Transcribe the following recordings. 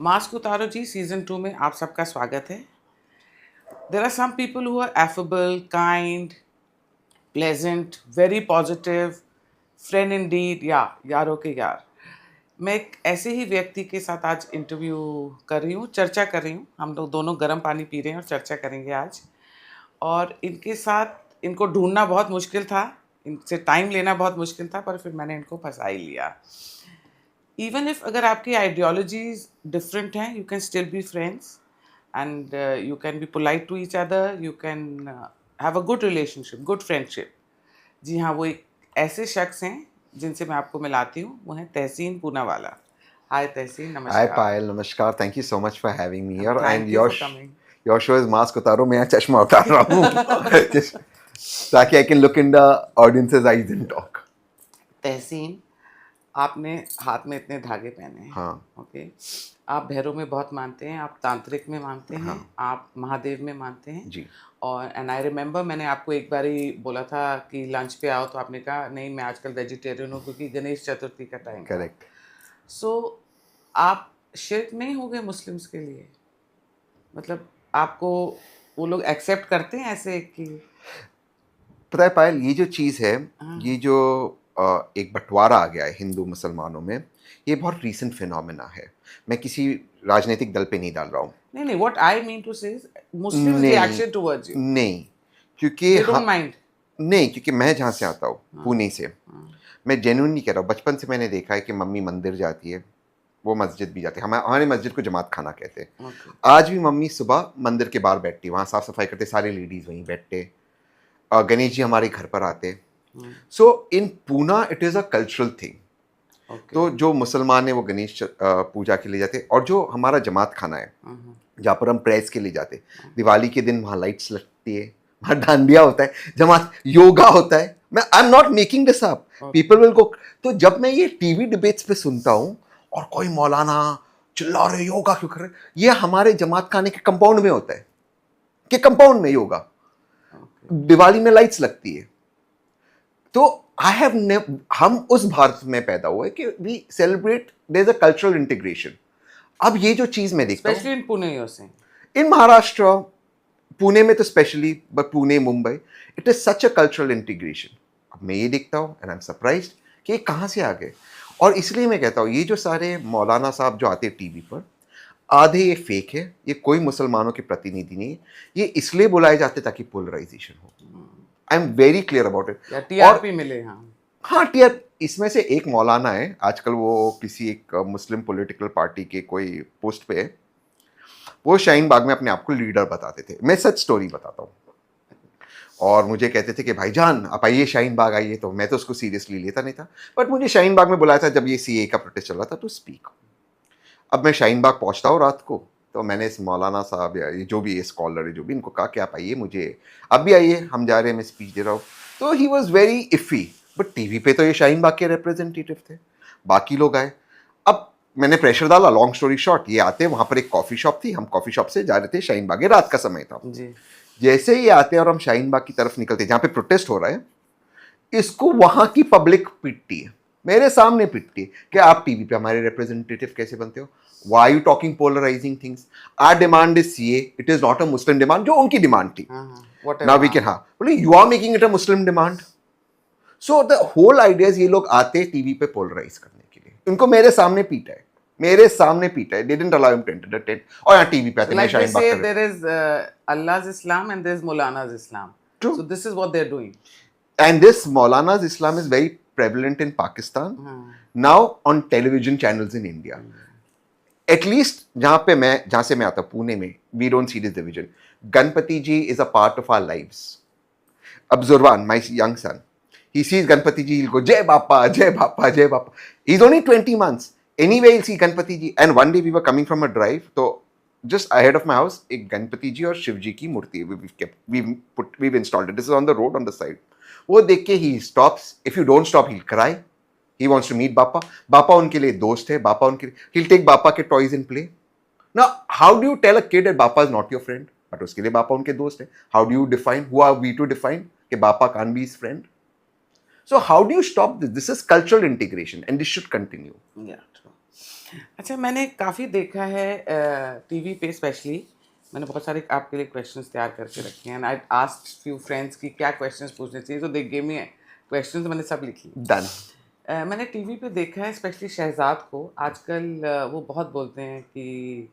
Mask उतारो जी season 2 में आप सबका स्वागत है। There are some people who are affable, kind, pleasant, very positive, friend indeed, या यारों के यार। मैं एक ऐसे ही व्यक्ति के साथ आज इंटरव्यू कर रही हूँ, चर्चा कर रही हूँ। हम लोग दोनों गर्म पानी पी रहे हैं और चर्चा करेंगे आज। और इनके साथ इनको ढूंढना बहुत मुश्किल था, इनसे टाइम लेना बहुत मुश्किल था, पर फिर मैंने इनको फंसा ही लिया। इवन इफ अगर आपकी आइडियोलॉजीज डिफरेंट हैं, you can still be friends and you can be polite to each other, you can have a good relationship, good friendship. जी हाँ, वो एक ऐसे शख्स हैं जिनसे मैं आपको मिलाती हूँ, वो हैं तहसीन पूनावाला। हाय तहसीन, Hi नमस्कार। Payal, namaskar. Thank you so much for having me here. And thank you for coming. your show is Mask Utaro. मैं यहाँ चश्मा उतार रहा हूँ Just ताकि I can look in the audience's eyes and talk. तहसीन, आपने हाथ में इतने धागे पहने हैं। हाँ ओके। आप भैरव में बहुत मानते हैं, आप तांत्रिक में मानते हैं, हाँ आप महादेव में मानते हैं। जी और एंड आई रिमेंबर मैंने आपको एक बार ही बोला था कि लंच पे आओ, तो आपने कहा नहीं मैं आजकल वेजिटेरियन हूँ क्योंकि गणेश चतुर्थी का टाइम था। करेक्ट. सो आप शिर्क नहीं हो गए मुस्लिम्स के लिए? मतलब आपको वो लोग एक्सेप्ट करते हैं ऐसे कि? पता है पायल, ये जो चीज़ है, हाँ। ये जो एक बंटवारा आ गया है हिंदू मुसलमानों में, ये बहुत रीसेंट फिनोमेना है. मैं किसी राजनीतिक दल पे नहीं डाल रहा हूँ. नहीं नहीं, व्हाट आई मीन टू से मुस्लिम्स नहीं रिएक्शन टुवर्ड्स यू, नहीं, क्योंकि दे डोंट माइंड। नहीं, क्योंकि मैं जहाँ से आता हूँ, हाँ पुणे से, हाँ। मैं जेन्युइनली कह रहा हूँ. बचपन से मैंने देखा है कि मम्मी मंदिर जाती है, वो मस्जिद भी जाती है. हमारे मस्जिद को जमात खाना कहते हैं. ओके। आज भी मम्मी सुबह मंदिर के बाहर बैठती, वहाँ साफ सफाई करते, सारे लेडीज़ वहीं बैठते. गणेश जी हमारे घर पर आते. So in Poona it is a cultural thing. Okay. तो जो मुसलमान है वो गणेश पूजा के लिए जाते, और जो हमारा जमात खाना है जहाँ पर हम प्रेस के लिए जाते, दिवाली के दिन वहाँ लाइट्स लगती है, वहाँ डांडिया होता है, जमात योगा होता है. मैं आई am not making this up, people will go. तो जब मैं ये टीवी डिबेट्स पे सुनता हूँ और कोई मौलाना चिल्ला रहे योगा क्यों कर रहे, ये हमारे जमात खाने के कंपाउंड में होता है, कि कंपाउंड में योगा, दिवाली में लाइट्स लगती है. तो आई हैव हम उस भारत में पैदा हुए कि we celebrate, there is a cultural integration. अब ये जो चीज मैं देखता स्पेशली हूँ in Pune you are saying. In Maharashtra, Pune में तो specially, but Pune Mumbai, it is such a cultural integration. अब मैं ये देखता हूँ एंड आई एम सरप्राइज्ड कि ये कहाँ से आ गए. और इसलिए मैं कहता हूँ ये जो सारे मौलाना साहब जो आते हैं टीवी पर, आधे ये फेक है, ये कोई मुसलमानों के प्रतिनिधि नहीं है. ये इसलिए बुलाए जाते ताकि पोलराइजेशन हो. आई am very clear about it. या टीआरपी मिले। हाँ हाँ टीआर, इसमें से एक मौलाना है आजकल, वो किसी एक मुस्लिम पॉलिटिकल पार्टी के कोई पोस्ट पे है. वो शाहीन बाग में अपने आप को लीडर बताते थे. मैं सच स्टोरी बताता हूँ. और मुझे कहते थे कि भाईजान आप आइए शाहीन बाग आइए. तो मैं तो उसको सीरियसली लेता नहीं था, बट मुझे शाहीन बाग में बुलाया था जब ये सीए का प्रोटेस्ट चल रहा था टू स्पीक. अब मैं शाहीन बाग पहुंचता हूँ रात को, तो मैंने इस मौलाना साहब या ये जो भी स्कॉलर है जो भी, इनको कहा कि आप आइए, मुझे अब भी आइए, हम जा रहे हैं, मैं स्पीच दे रहा हूँ. तो he was very iffy. But TV पे तो ये शाहीन बाग के रिप्रेजेंटेटिव थे, बाकी लोग आए. अब मैंने प्रेशर डाला, लॉन्ग स्टोरी शॉर्ट, ये आते, वहाँ पर एक कॉफ़ी शॉप थी, हम कॉफ़ी शॉप से जा रहे थे शाहीन बाग, रात का समय था. जी। जैसे ही आते और हम शाहीन बाग की तरफ निकलते जहाँ पे प्रोटेस्ट हो रहा है, इसको वहाँ की पब्लिक पीटती है, मेरे सामने पिटती है कि आप टीवी पे हमारे रिप्रेजेंटेटिव कैसे बनते हो, why are you talking polarizing things, our demand is CA, it is not a Muslim demand, जो उनकी डिमांड थी. whatever, now we can, हाँ बोले you are making it a Muslim demand. so the whole idea is ये लोग आते TV पे polarise करने के लिए. इनको मेरे सामने पीटा है, मेरे सामने पीटा है, they didn't allow him to enter the tent. और यहाँ टीवी पे आते like they Shaheen Bagh say कर रहे. there is Allah's Islam and there is Maulana's Islam. True. So this is what they're doing. And this Maulana's Islam is very prevalent in Pakistan, now on television channels in India. At least जहां से मैं आता हूं पुणे में, we don't see this division. Ganpati ji is a part of our lives. अब Jurvan, my young son, he sees Ganpati ji, he'll go जय बापा जय बापा जय Bappa. He is only 20 months. Anyway he'll see Ganpati ji. And one day we were coming from a drive, तो just ahead of my house एक गणपति जी और शिव जी की मूर्ति we installed it. This is on the road on the side. वो देख के ही stops. If you don't stop he'll cry. He wants to meet Bappa. Bappa उनके लिए दोस्त है. Bappa उनके लिए, he'll take Bappa के toys and play. Now, how do you tell a kid that Bappa is not your friend? But उसके लिए Bappa उनके दोस्त है. How do you define? Who are we to define कि Bappa can't be his friend? So how do you stop this? This is cultural integration and this should continue. Yeah, true. अच्छा, मैंने काफ़ी देखा है TV पे specially, मैंने बहुत सारे आपके लिए क्वेश्चंस तैयार करके रखे हैं and I asked few friends कि क्या क्वेश्चंस पूछने चाहिए, तो दे गिव मी क्वेश्चंस, मैंने सब लिख लिए। डन। मैंने टीवी पे देखा है स्पेशली शहजाद को आजकल, वो बहुत बोलते हैं कि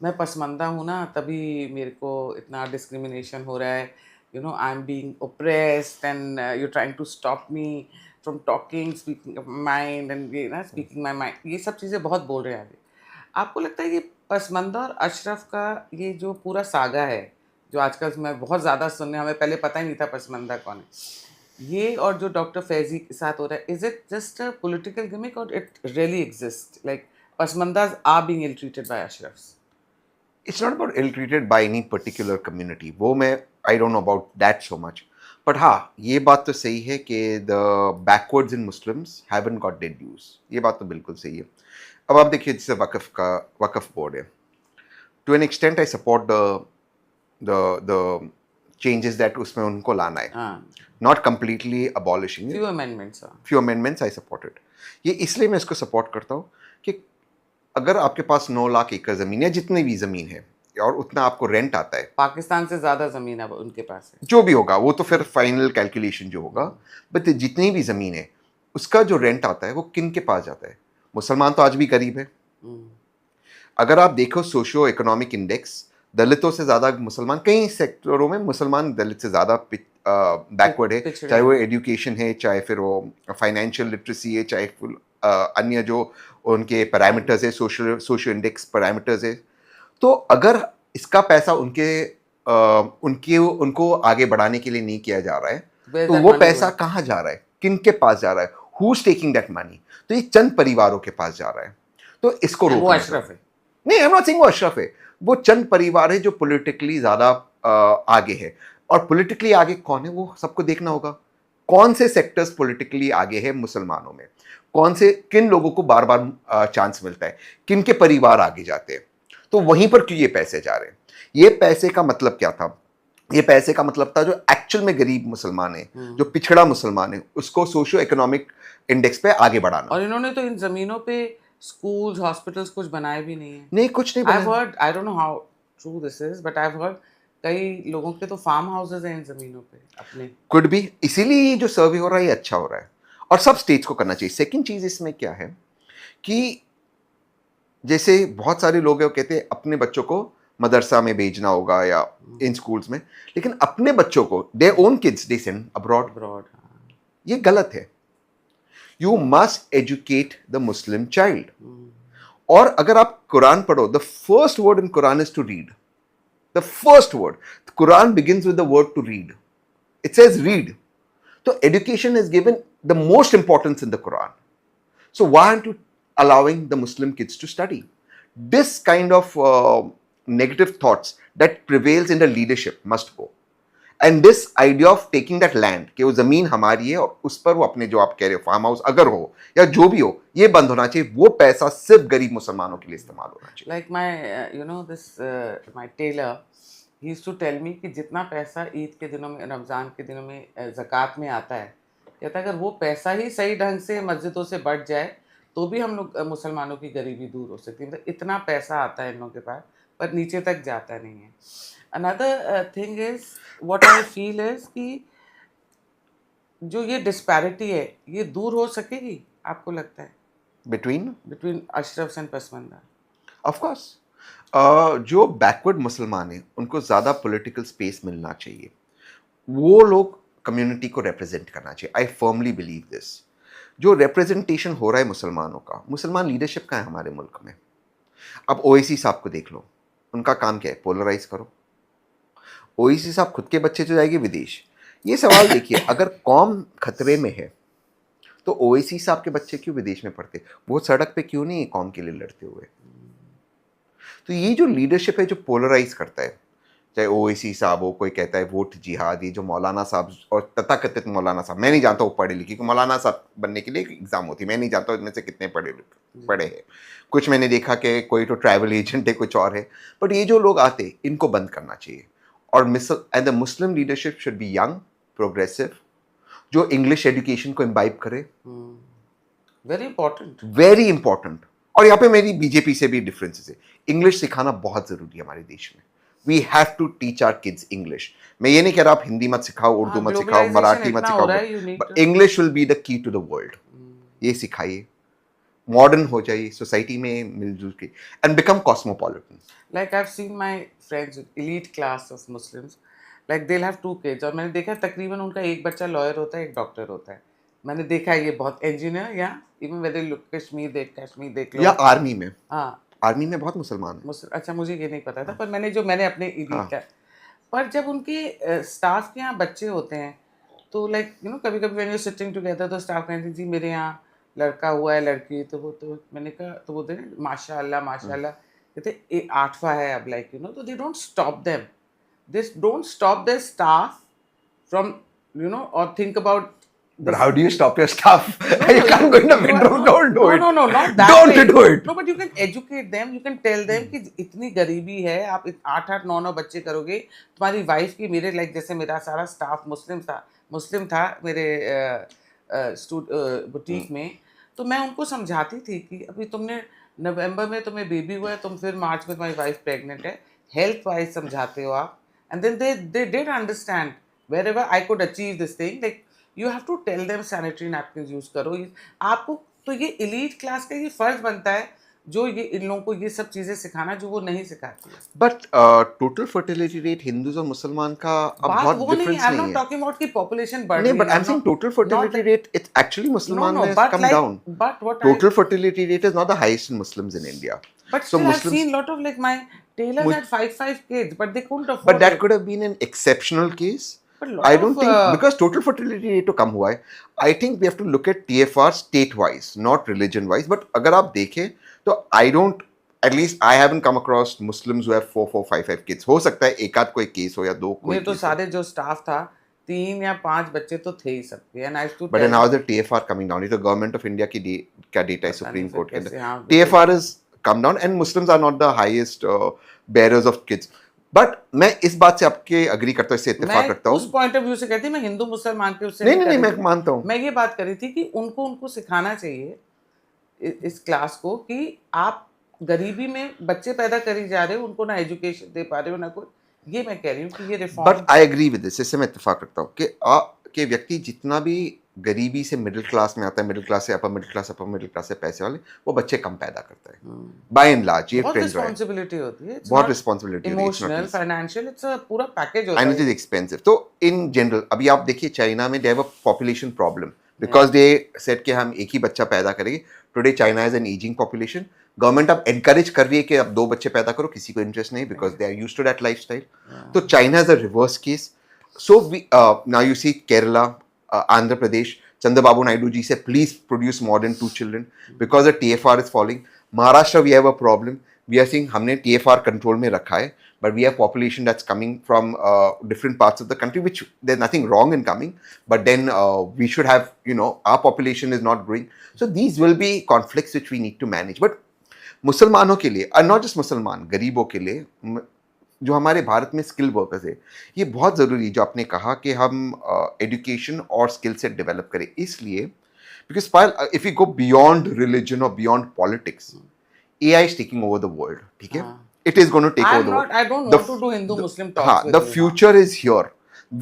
मैं पसमंदा हूँ ना, तभी मेरे को इतना डिस्क्रिमिनेशन हो रहा है, you know I am being oppressed and you trying to stop me from talking speaking mind and ये ना स्पीकिंग माई माइंड, ये सब चीज़ें बहुत बोल रहे हैं अभी। आपको लगता है कि पसमंदा और अशरफ का ये जो पूरा सागा है, जो आजकल मैं बहुत ज़्यादा सुनने, हमें पहले पता ही नहीं था पसमंदा कौन है, ये और जो डॉक्टर फैजी के साथ हो रहा है, is it just a political gimmick और it really exist, like Pasmandas are being ill treated by Ashrafs? It's not about ill treated by any particular community, वो मैं I don't know about that so much, but हाँ ये बात तो सही है कि the backwards in Muslims haven't got their dues, ये बात तो बिल्कुल सही है। अब आप देखिए जैसे वक्फ बोर्ड है, to an extent I support the changes that उसमें उनको लाना है, हाँ, not completely abolishing few amendments. Few amendments I support it. ये इसलिए मैं इसको सपोर्ट करता हूँ कि अगर आपके पास 9 लाख एकड़ ज़मीन है, जितनी भी ज़मीन है, और उतना आपको रेंट आता है, पाकिस्तान से ज़्यादा ज़मीन अब उनके पास है। जो भी होगा वो तो फिर फाइनल कैलकुलेशन जो होगा, बट जितनी भी ज़मीन है उसका जो रेंट आता है वो किन के पास जाता है? मुसलमान तो आज भी गरीब है। हम्म, अगर आप देखो सोशियो इकोनॉमिक इंडेक्स, दलितों से ज़्यादा मुसलमान, कई सेक्टरों में मुसलमान दलित से ज़्यादा बैकवर्ड है, पिछड़े चाहे वो हैं। एजुकेशन है, चाहे फिर वो फाइनेंशियल लिटरेसी है, चाहे फिर अन्य जो उनके पैरामीटर्स है, सोशियो इंडेक्स पैरामीटर्स है। तो अगर इसका पैसा उनको आगे बढ़ाने के लिए नहीं किया जा रहा है, Where's तो that वो money पैसा going? कहाँ जा रहा है, किन के पास जा रहा है, who is taking that money? तो ये चंद परिवारों के पास जा रहा है, तो इसको वो रोकना अशरफ चाहिए। है। नहीं, आई एम नॉट सेइंग वो अशरफ है, वो चंद परिवार है जो पॉलिटिकली ज्यादा आगे है, और पॉलिटिकली आगे कौन है वो सबको देखना होगा। कौन से सेक्टर्स पॉलिटिकली आगे है मुसलमानों में, कौन से किन लोगों को बार बार चांस मिलता है, किन के परिवार आगे जाते हैं, तो वहीं पर क्यों ये पैसे जा रहे हैं। ये पैसे का मतलब क्या था? ये पैसे का मतलब था जो एक्चुअल में गरीब मुसलमान है, जो पिछड़ा मुसलमान है, उसको सोशियो इकोनॉमिक इंडेक्स पे आगे बढ़ाना। और इन्होंने तो इन जमीनों पे स्कूल्स हॉस्पिटल्स कुछ बनाए भी नहीं है। नहीं, कुछ नहीं आई बना। Heard, I don't know how true this is, but I heard कई लोगों के तो फार्म हाउसेज हैं इन जमीनों पे अपने। कुड भी, इसीलिए ये जो सर्वे हो रहा है ये अच्छा हो रहा है, और सब स्टेट्स को करना चाहिए। सेकंड चीज इसमें क्या है कि जैसे बहुत सारे लोग हैं वो कहते हैं अपने बच्चों को मदरसा में भेजना होगा या इन स्कूल्स में, लेकिन अपने बच्चों को their own kids they send abroad. Abroad. ये गलत है। You must educate the Muslim child. और अगर आप कुरान पढ़ो, the first word in Quran is to read. The first word, Quran begins with the word to read. It says read. तो education is given the most importance in the Quran. So why aren't you allowing the Muslim kids to study? This kind of negative thoughts that prevails in the leadership must go. And this idea of taking that land, कि वो जमीन हमारी है और उस पर वो अपने जो आप कह रहे हो फार्म हाउस अगर हो या जो भी हो, ये बंद होना चाहिए। वो पैसा सिर्फ गरीब मुसलमानों के लिए इस्तेमाल होना चाहिए। Like my you know this my tailor, he used to tell me कि जितना पैसा ईद के दिनों में, रमज़ान के दिनों में ज़कात में आता है, कहता है अगर वो पैसा ही सही ढंग से मस्जिदों से बढ़ जाए तो भी हम लोग मुसलमानों की गरीबी दूर हो सकती है। मतलब इतना पैसा आता है इन लोगों के पास, पर नीचे तक जाता नहीं है। Another thing is what I feel is कि जो ये डिस्पैरिटी है ये दूर हो सकेगी, आपको लगता है, between Ashraf and Pasmanda? Of course, जो बैकवर्ड मुसलमान हैं उनको ज़्यादा पॉलिटिकल स्पेस मिलना चाहिए। वो लोग कम्युनिटी को रिप्रेजेंट करना चाहिए। I firmly believe this. जो रिप्रेजेंटेशन हो रहा है मुसलमानों का, मुसलमान लीडरशिप का है हमारे मुल्क में। अब ओवैसी साहब को देख लो, उनका काम क्या है? पोलराइज करो। ओवैसी साहब खुद के बच्चे तो जाएंगे विदेश। ये सवाल देखिए, अगर कौम खतरे में है तो ओवैसी साहब के बच्चे क्यों विदेश में पढ़ते? वो सड़क पे क्यों नहीं कौम के लिए लड़ते हुए? तो ये जो लीडरशिप है जो पोलराइज करता है, चाहे ओवैसी साहब हो, कोई कहता है वोट जिहाद, ये जो मौलाना साहब और तथाकथित मौलाना साहब, मैं नहीं जानता वो पढ़े लिखे, क्योंकि मौलाना साहब बनने के लिए एक एग्जाम होती है, मैं नहीं जानता इनमें से कितने पढ़े हैं। कुछ मैंने देखा कि कोई तो ट्रैवल एजेंट है, कुछ और है, बट ये जो लोग आते इनको बंद करना चाहिए। और and the Muslim leadership should be young, progressive, जो इंग्लिश एजुकेशन को इम्बाइब करे। Very important. Very important. और यहाँ पे मेरी बीजेपी से भी डिफरेंसेस है. इंग्लिश सिखाना बहुत जरूरी है हमारे देश में. We have to teach our kids English. मैं ये नहीं कह रहा आप हिंदी मत सिखाओ, उर्दू मत सिखाओ, ग्लोबलाइजेशन मराठी मत इतना हो सिखाओ, रहा है, you need but to. English will be the key to the world. ये सिखाइए, मॉडर्न हो जाइए, सोसाइटी में मिलजुल के, and become cosmopolitan. Like I've seen my friends with elite class of Muslims, like they'll have 2 kids, और मैंने देखा है तकरीबन उनका एक बच्चा लॉयर होता है, एक डॉक्टर होता है. मैंने देखा है ये बहुत इंजीनियर, या इवन वेदर लुक कश्मीर देख या लो. आर्मी में, हाँ, आर्मी में बहुत मुसलमान है. अच्छा मुझे ये नहीं पता था, पर मैंने अपने हाँ. elite का, पर जब उनके स्टाफ के यहाँ बच्चे होते हैं तो लाइक यू नो कभी कभी व्हेन यू सिटिंग टुगेदर तो स्टाफ कहते हैं जी मेरे यहाँ लड़का हुआ है लड़की, तो मैंने कहा, तो बोलते हैं माशाल्लाह माशाल्लाह, कहते 8वां है अब, लाइक यू नो, तो they don't stop them, they don't stop their staff from you know और think about. But how do you stop your staff? You can't go in the bedroom. Don't do it. No, not that Don't way. do it. No, but you can educate them. You can tell them कि इतनी गरीबी है, आप 8-9 बच्चे करोगे, तुम्हारी wife की, मेरे लाइक जैसे मेरा सारा स्टाफ मुस्लिम था मेरे बुटीक में, तो मैं उनको समझाती थी कि अभी तुमने नवंबर में तुम्हें बेबी हुआ है, तुम फिर मार्च में तुम्हारी वाइफ प्रेग्नेंट है, हेल्थ वाइज समझाते हो आप, and then they did understand wherever I could achieve this thing, like you have to tell them sanitary napkin use करो. आपको तो ये एलीट क्लास का ये फ़र्ज बनता है जो ये इन लोगों को ये सब चीज़ें सिखाना जो वो नहीं सिखाती है. But total fertility rate Hindus और मुसलमान का अब बात बहुत वो नहीं, डिफरेंस आई एम नहीं नॉट है. टॉकिंग अबाउट की पॉपुलेशन बढ़ नहीं, रही बट आई एम है. Saying total fertility rate, it's actually Musliman has but come like, down. but what Total fertility rate is not the highest in Muslims in India. but So still I've Muslims, seen lot of like my tailors Mus- had five kids, but they couldn't afford but that it. could have been an exceptional case. But lot I don't of, think because total fertility rate to come हुआ है. I think we have to look at TFR state wise, not religion wise. But अगर आप देखें तो I don't, at least I haven't come across Muslims who have 4, 4, 5 kids. हो सकता है एक आध कोई केस हो या दो कोई मेरे तो केस हो. सारे जो स्टाफ था 3 या 5 बच्चे तो थे ही सबके, and I used to But tell then how is the TFR coming down? It's the government of India की क्या data है पता Supreme नहीं Court के फिर कैसे, अंदर. हाँ, TFR has come down and Muslims are not the highest bearers of kids. But मैं इस बात से आपके अग्री करता हूँ, इससे इत्तेफाक मैं करता उस हूँ. पॉइंट ऑफ व्यू से कहती, मैं हिंदू मुसलमान के उससे नहीं, कर नहीं, रही मैं थी. मानता हूँ. मैं ये बात कर रही थी कि उनको सिखाना चाहिए इस क्लास को कि आप गरीबी में बच्चे पैदा करी जा रहे हो, उनको ना एजुकेशन दे पा रहे हो ना कुछ. ये मैं कह रही हूँ कि ये reform. But I agree with this, इससे मैं इत्तेफाक करता हूँ कि व्यक्ति जितना भी गरीबी से मिडिल क्लास में आता है, मिडिल क्लास से अपर मिडिल क्लास से पैसे वाले, वो बच्चे कम पैदा करता है बाय एंड लार्ज. ये बहुत ट्रेंड रहा है. रिस्पॉन्सिबिलिटी होती है, बहुत रिस्पॉन्सिबिलिटी होती है. इमोशनल, फाइनेंशियल, इट्स अ पूरा पैकेज होता and it है. is expensive. तो in general अभी आप देखिए चाइना में they have a population problem because they said कि हम एक ही बच्चा पैदा करेंगे. Today China is an aging population. Government अब एनकरेज कर रही है कि अब 2 बच्चे पैदा करो, किसी को इंटरेस्ट नहीं because they are used to that lifestyle. तो China is a reverse case. So we now you see Kerala, Andhra Pradesh, Chandrababu Naidu ji से please produce more than 2 children because the TFR is falling. Maharashtra we have a problem. We are seeing हमने TFR control में रखा है but we have population that's coming from different parts of the country, which there's nothing wrong in coming, but then we should have, you know, our population is not growing. So these will be conflicts which we need to manage. But मुसलमानों के लिए, और not just मुसलमान, गरीबों के लिए, जो हमारे भारत में स्किल वर्कर्स है, ये बहुत ज़रूरी है जो आपने कहा कि हम एजुकेशन और स्किल सेट डेवलप करें. इसलिए because if you go beyond religion और beyond politics, AI is taking over the world. ठीक है, it is going to take over the world. I don't want to do Hindu-Muslim talks हाँ, with the you, future is here.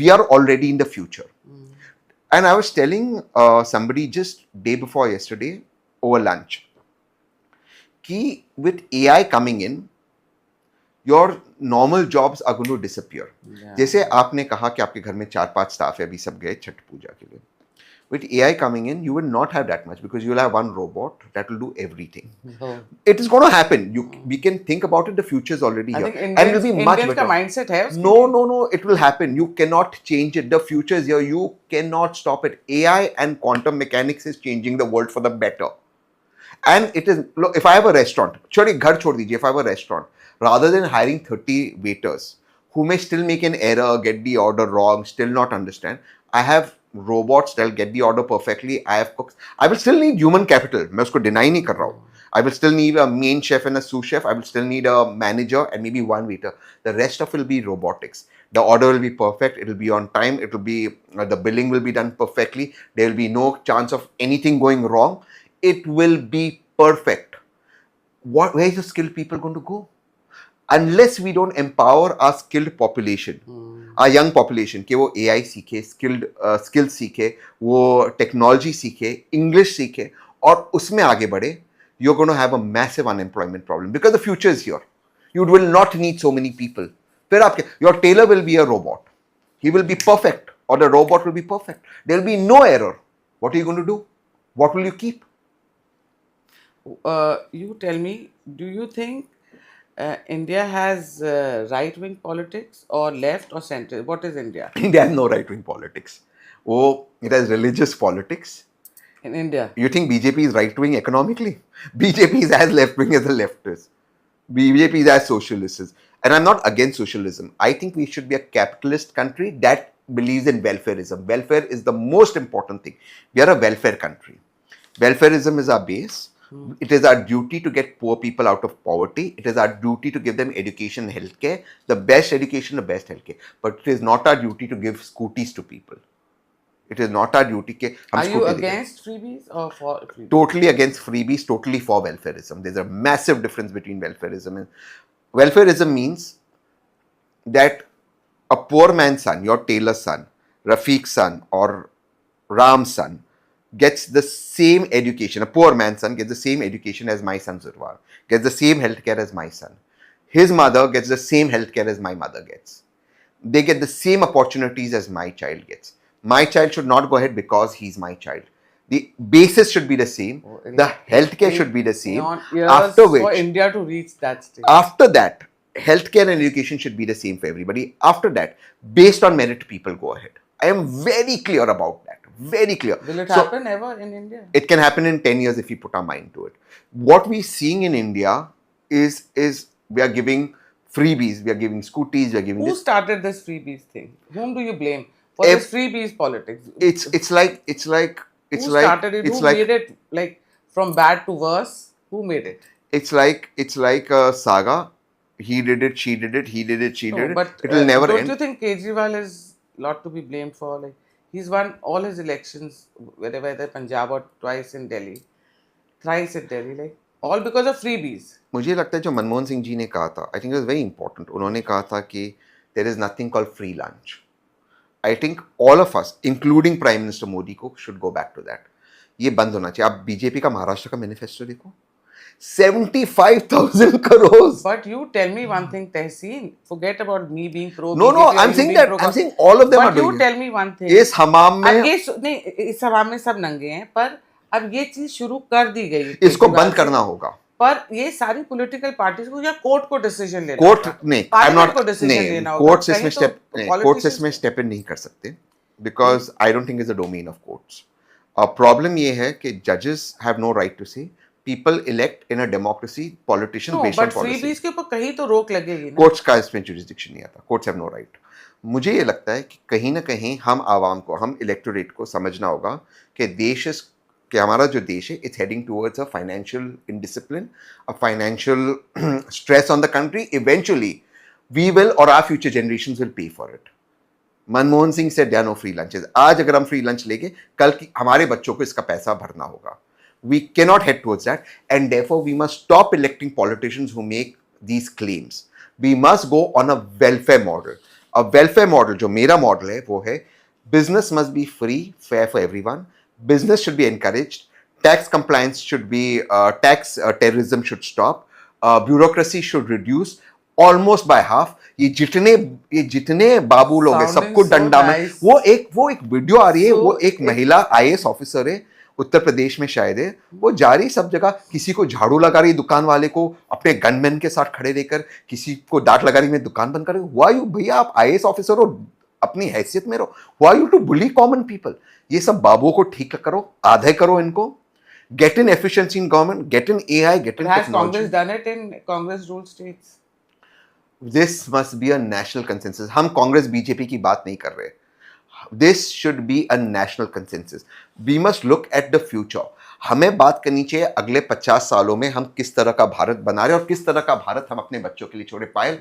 We are already in the future. And I was telling somebody just day before yesterday over lunch कि with AI coming in, your normal jobs are going to disappear. Yeah. जैसे आपने कहा कि आपके घर में 4-5 staff है, अभी सब गए छठ पूजा के लिए. With AI coming in, you will not have that much because you will have one robot that will do everything. No. It is going to happen. We can think about it. The future is already I here, think and it will be much Indians का better. mindset है उसके No, लिए. no, it will happen. You cannot change it. The future is here. You cannot stop it. AI and quantum mechanics is changing the world for the better. And it is. Look, if I have a restaurant, छोड़िए घर छोड़ दीजिए. If I have a restaurant, rather than hiring 30 waiters who may still make an error, get the order wrong, still not understand, I have robots that'll get the order perfectly. I have cooks. I will still need human capital. मैं उसको deny नहीं कर रहा हूँ. I will still need a main chef and a sous chef. I will still need a manager and maybe one waiter. The rest of it will be robotics. The order will be perfect. It will be on time. It will be the billing will be done perfectly. There will be no chance of anything going wrong. It will be perfect. where is the skilled people going to go? Unless we don't empower our skilled population, our young population, कि वो AI सीखे, skills सीखे, वो technology सीखे, English सीखे, और उसमें आगे बढ़े, you're going to have a massive unemployment problem because the future is here. You will not need so many people. फिर आपके, your tailor will be a robot. He will be perfect, or the robot will be perfect. There will be no error. What are you going to do? What will you keep? You tell me, do you think India has right-wing politics or left or center? What is India India has no right-wing politics. Oh, it has religious politics. in India? You think BJP is right-wing economically? BJP is as left-wing as the leftists. BJP is as socialists. And I'm not against socialism. I think we should be a capitalist country that believes in welfareism. Welfare is the most important thing. We are a welfare country. Welfareism is our base. It is our duty to get poor people out of poverty. It is our duty to give them education and healthcare, the best education, the best healthcare. But it is not our duty to give scooties to people. It is not our duty. Are you against freebies or for freebies? Totally against freebies, totally for welfareism. There's a massive difference between welfareism and welfareism means that a poor man's son, your tailor's son, Rafiq's son, or Ram's son, gets the same education. A poor man's son gets the same education as my son Zurwar, gets the same healthcare as my son. His mother gets the same healthcare as my mother gets. They get the same opportunities as my child gets. My child should not go ahead because he's my child. The basis should be the same. The healthcare should be the same. After which, for India to reach that stage. After that, healthcare and education should be the same for everybody. After that, based on merit, people go ahead. I am very clear about that. Very clear. Will it happen ever in India? It can happen in 10 years if we put our mind to it. What we're seeing in India is we are giving freebies, we are giving scooties, we are giving. Who started this freebies thing? Whom do you blame for this freebies politics? It's like who started it? Who made it like from bad to worse? Who made it? It's like a saga. He did it, she did it, he did it, she did it. But it will never end. Don't you think Kejriwal is a lot to be blamed for? Like he's won all his elections, whether Punjab or twice in Delhi, thrice in Delhi, like all because of freebies. मुझे लगता है जो मनमोहन सिंह जी ने कहा था, I think it was very important. उन्होंने कहा था कि there is nothing called free lunch. I think all of us, including Prime Minister Modi को, should go back to that. ये बंद होना चाहिए. आप बीजेपी का महाराष्ट्र का मैनिफेस्टो देखो. 75,000 crores. But you tell me one thing, Tehseen. Forget about me being pro. No, I'm saying that. I'm saying all of them are doing it. But you tell me one thing. इस हमाम में इस हमाम में सब नंगे हैं, पर अब ये चीज शुरू कर दी गई. इसको बंद करना होगा. पर ये सारी पॉलिटिकल पार्टीज को या कोर्ट को डिसीजन लेना. कोर्ट नहीं, I'm not. नहीं, कोर्ट्स इसमें स्टेप इन नहीं कर सकते. Because I don't think it's the domain of courts. Problem ये है कि judges have no right to say. People elect in a democracy politicians based on policy. freebies के ऊपर कहीं तो रोक लगेगी ना. कोर्ट्स का इसमें jurisdiction नहीं आता. Courts have no right. मुझे ये लगता है कि कहीं ना कहीं हम आवाम को, हम इलेक्टोरेट को समझना होगा कि कि हमारा जो देश है, it's heading towards a financial indiscipline, a financial stress on the country. Eventually, we will or our future generations will pay for it. Manmohan Singh said there are no free lunches. आज अगर हम free lunch लेंगे, कल हमारे बच्चों को इसका पैसा भरना होगा. We cannot head towards that, and therefore we must stop electing politicians who make these claims. We must go on a welfare model. A welfare model, जो मेरा model है, वो है business must be free, fair for everyone. Business should be encouraged. Tax compliance should be, tax terrorism should stop. Bureaucracy should reduce almost by half. ये जितने बाबू लोग हैं, सबको डंडा में. वो एक वीडियो आ रही है. वो एक महिला IAS ऑफिसर है, उत्तर प्रदेश में शायद है. वो जा रही सब जगह, किसी को झाड़ू लगा रही दुकान वाले को, अपने गनमैन के साथ खड़े रहकर किसी को डांट लगा रही, मैं दुकान बंद कर रही हूँ. Why you भैया, आप IAS ऑफिसर हो, अपनी हैसियत में रहो. Why you to bully common people? ये सब बाबुओं को ठीक करो, आधे करो इनको. Get in efficiency in government, get in AI, get in technology. Has Congress done it in Congress ruled states? This must be a national consensus. हम Congress BJP की बात नहीं कर रहे. This should be a national consensus. We must look at the future. हमें बात करनी चाहिए अगले 50 सालों में हम किस तरह का भारत बना रहे हैं और किस तरह का भारत हम अपने बच्चों के लिए छोड़े. पायल,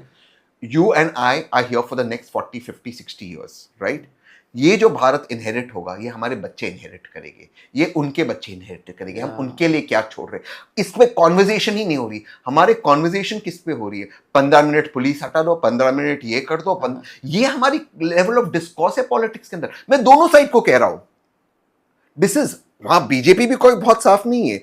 you and I are here for the next 40, 50, 60 years, right? ये जो भारत इनहेरिट होगा ये हमारे बच्चे इनहेरिट करेंगे, ये उनके बच्चे इनहेरिट करेंगे, हम उनके लिए क्या छोड़ रहे हैं, इस पे कॉन्वर्जेशन ही नहीं हो रही। हमारे कॉन्वर्जेशन किस पे हो रही है, 15 मिनट पुलिस हटा दो, 15 मिनट ये कर दो, ये हमारी लेवल ऑफ डिस्कॉर्स है पॉलिटिक्स के अंदर। मैं दोनों साइड को कह रहा हूं, दिस इज, वहां बीजेपी भी कोई बहुत साफ नहीं है,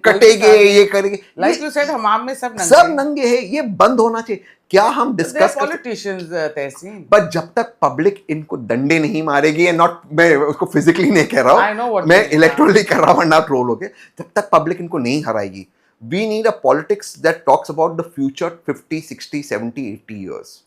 कटेंगे ये करेंगे, लाइक यू सेड हमाम में सब नंगे हैं, ये बंद होना चाहिए। क्या हम डिस्कस पॉलिटिशियंस तहसीन, बट जब तक पब्लिक इनको डंडे नहीं मारेगी, नॉट, मैं उसको फिजिकली नहीं कह रहा हूं, मैं इलेक्ट्रॉनिकली कर रहा हूं, ना ट्रोल हो गए, जब तक पब्लिक इनको नहीं हराएगी, we need a politics that talks about the future 50, 60, 70, 80 years,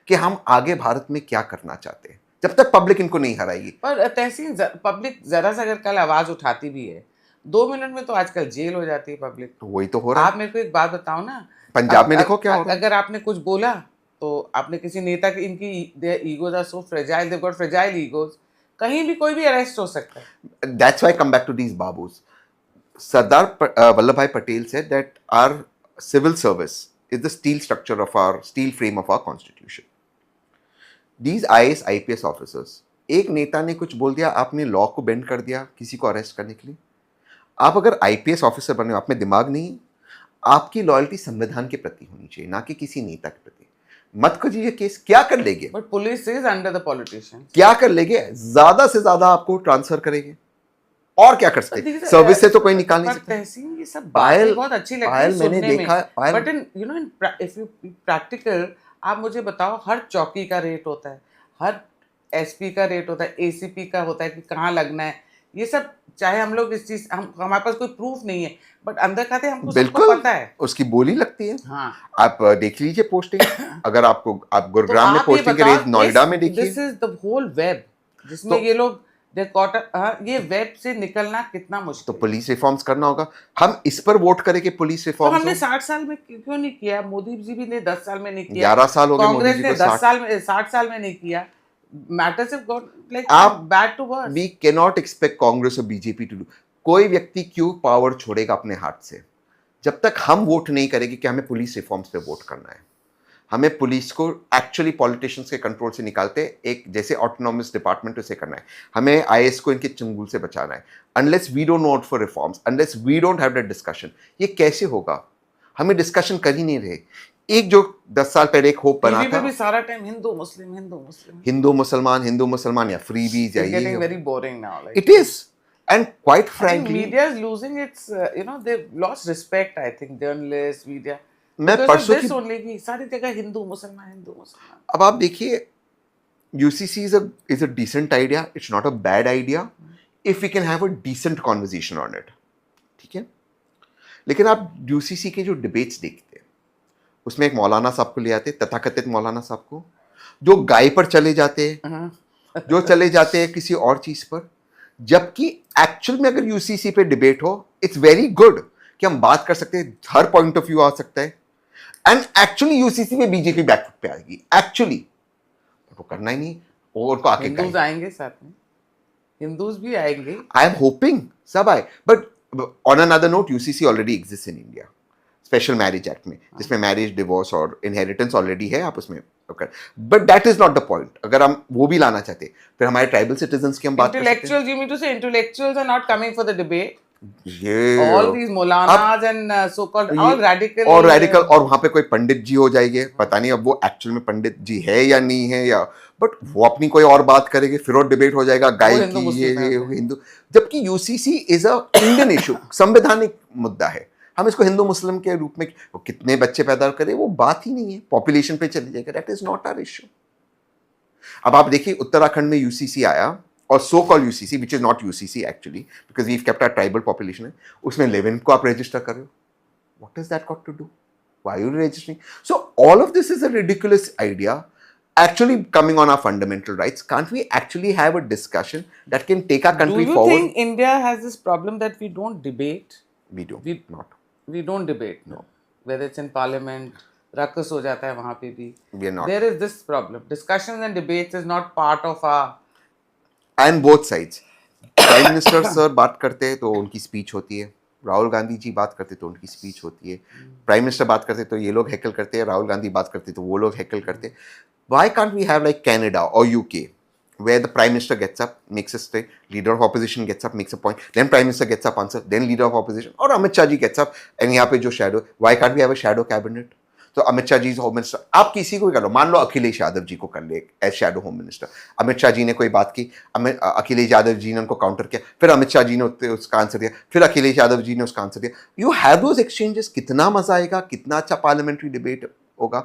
कि हम आगे भारत में क्या करना चाहते हैं, जब तक पब्लिक इनको नहीं हराएगी। पर तहसीन पब्लिक जरा सा अगर कल आवाज उठाती भी है, 2 मिनट में तो आजकल जेल हो जाती है पब्लिक। तो वही तो हो रहा है। आप मेरे को एक बात बताओ ना, पंजाब में देखो क्या हो रहा है। अगर आपने कुछ बोला तो आपने किसी नेता की, इनकी egos are so fragile, they got fragile egos, कहीं भी कोई भी अरेस्ट हो सकता है। That's why come back to these babus. Sardar Vallabh Bhai Patel said that our civil service is the steel structure of our steel frame of our constitution. These IAS IPS officers, एक नेता ने कुछ बोल दिया, आपने लॉ को बेंड कर दिया किसी को अरेस्ट करने के लिए। आप अगर IPS ऑफिसर बने हो, आप में दिमाग नहीं, आपकी लॉयल्टी संविधान के प्रति होनी चाहिए, ना कि किसी नेता के प्रति। मत करिए केस, क्या कर लेंगे, but police is under the politician, क्या कर लेंगे, ज्यादा से ज्यादा आपको ट्रांसफर करेंगे, और क्या कर सकते, सर्विस से तो कोई निकाल नहीं सकता। तहसीन ये सब बातें बहुत अच्छी लगती है मैंने देखा, but in you know in if you practical, आप मुझे बताओ, हर चौकी का रेट होता है, हर एसपी का रेट होता है, एसीपी का होता है कि कहाँ लगना है, ये सब, चाहे हम लोग इस चीज, हम हमारे पास कोई प्रूफ नहीं है, बट अंदर खाते हमको सबको पता है, उसकी बोली लगती है। हाँ, आप देख लीजिए पोस्टिंग, अगर आपको, आप गुरुग्राम में पोस्टिंग करिए, नोएडा में देखिए, this is the whole web जिसमें ये लोग ये वेब से निकलना कितना मुश्किल। तो पुलिस रिफॉर्म्स करना होगा, हम इस पर वोट करें कि पुलिस रिफॉर्म्स। तो हमने 60 साल में क्यों नहीं किया, मोदी जी भी ने 10 साल में नहीं किया, 11 साल हो गए, कांग्रेस ने 10 साल में, 60 साल में नहीं किया, matters have got like bad to worse. We can not expect Congress और बीजेपी टू डू। कोई व्यक्ति क्यों पावर छोड़ेगा अपने हाथ से, जब तक हम वोट नहीं करेंगे कि हमें पुलिस रिफॉर्म्स पे वोट करना है। हमें पुलिस को एक्चुअली पॉलिटिशियंस के कंट्रोल से निकालते, एक जैसे ऑटोनॉमस डिपार्टमेंट उसे करना है, हमें आईएएस को इनके चंगुल से बचाना है। Unless we don't vote for reforms, unless we don't have that discussion, ये कैसे होगा, हमें डिस्कशन कर ही नहीं रहे। एक जो 10 साल पहले एक होप बना था, भी सारा टाइम हिंदू मुस्लिम हिंदू मुस्लिम हिंदू मुसलमान या फ्रीबीज या ये, very boring now, like it is, and quite frankly media is losing its, you know, they lost respect, I think journalist media, मैं परसों की सारी जगह हिंदू मुसलमान। अब आप देखिए, UCC is a decent idea, it's not a bad idea if we can have a decent conversation on it, ठीक है। लेकिन आप UCC के जो डिबेट्स देखते हैं, उसमें एक मौलाना साहब को ले आते, तथाकथित मौलाना साहब को, जो गाय पर चले जाते हैं, जो चले जाते हैं किसी और चीज पर, जबकि एक्चुअल में अगर UCC पे डिबेट हो, इट्स वेरी गुड कि हम बात कर सकते हैं, हर पॉइंट ऑफ व्यू आ सकता है, एंड एक्चुअली UCC में बीजेपी बैकफुट पे आएगी एक्चुअली, वो करना ही नहीं, और को आके हिंदूज आएंगे साथ में, हिंदूज भी आएंगे, आई एम होपिंग सब आए, but on another note UCC already exist in India, special marriage act में, जिसमें मैरिज, डिवोर्स और इनहेरिटेंस ऑलरेडी है, आप उसमें, but that is not the point. अगर हम वो भी लाना चाहते, फिर हमारे ट्राइबल सिटीजंस की हम बात कर सकते हैं। You mean to say intellectuals are not coming for the debate? ये all these Maulanas and so-called all radical और वहां पे कोई पंडित जी हो जाएंगे, पता नहीं अब वो एक्चुअल में पंडित जी है या नहीं है, या बट वो अपनी कोई और बात करेंगे, फिर और डिबेट हो जाएगा गाय की, ये हिंदू, जबकि UCC is a Indian issue, संवैधानिक मुद्दा है। हम इसको हिंदू मुस्लिम के रूप में, वो कितने बच्चे पैदा करे वो बात ही नहीं है, पॉपुलेशन पे चले जाएगा, that is not our issue. अब आप देखिए उत्तराखंड में UCC आया, और so called UCC which is not UCC actually, because we kept our tribal population है, उसमें 11 को आप रजिस्टर कर रहे हो, what is that got to do, why you registering? So all of this is a ridiculous idea actually coming on our fundamental rights. Can't we actually have a discussion that can take our country forward? Do you think India has this problem that we don't debate? We don't. We don't debate. No. Whether it's in parliament, रक्स हो जाता है वहाँ पे भी. We are not. There is this problem. Discussions and debates is not part of our. And both sides. Prime Minister sir बात करते हैं तो उनकी स्पीच होती है. राहुल गांधी जी बात करते तो उनकी स्पीच होती है. प्राइम मिनिस्टर बात करते तो ये लोग हैकल करते हैं. राहुल गांधी बात करते तो वो लोग हैकल करते हैं. Why can't we have like Canada or UK, where the prime minister gets up, makes a statement, leader of opposition gets up, makes a point, then prime minister gets up, answer, then leader of opposition, or Amit Shah ji gets up, and यहाँ पे जो shadow, why can't we have a shadow cabinet? तो अमित शाह जी home minister, आप किसी को भी कर लो, मान लो अखिलेश यादव जी को कर ले as shadow home minister, Amit Shah ji ने कोई बात की, अखिलेश यादव जी ने उनको काउंटर किया, फिर अमित शाह जी ने उसका आंसर दिया, फिर अखिलेश यादव जी ने उसका आंसर दिया, यू हैव दोज एक्सचेंजेस, कितना मजा आएगा, कितना अच्छा पार्लियामेंट्री डिबेट होगा.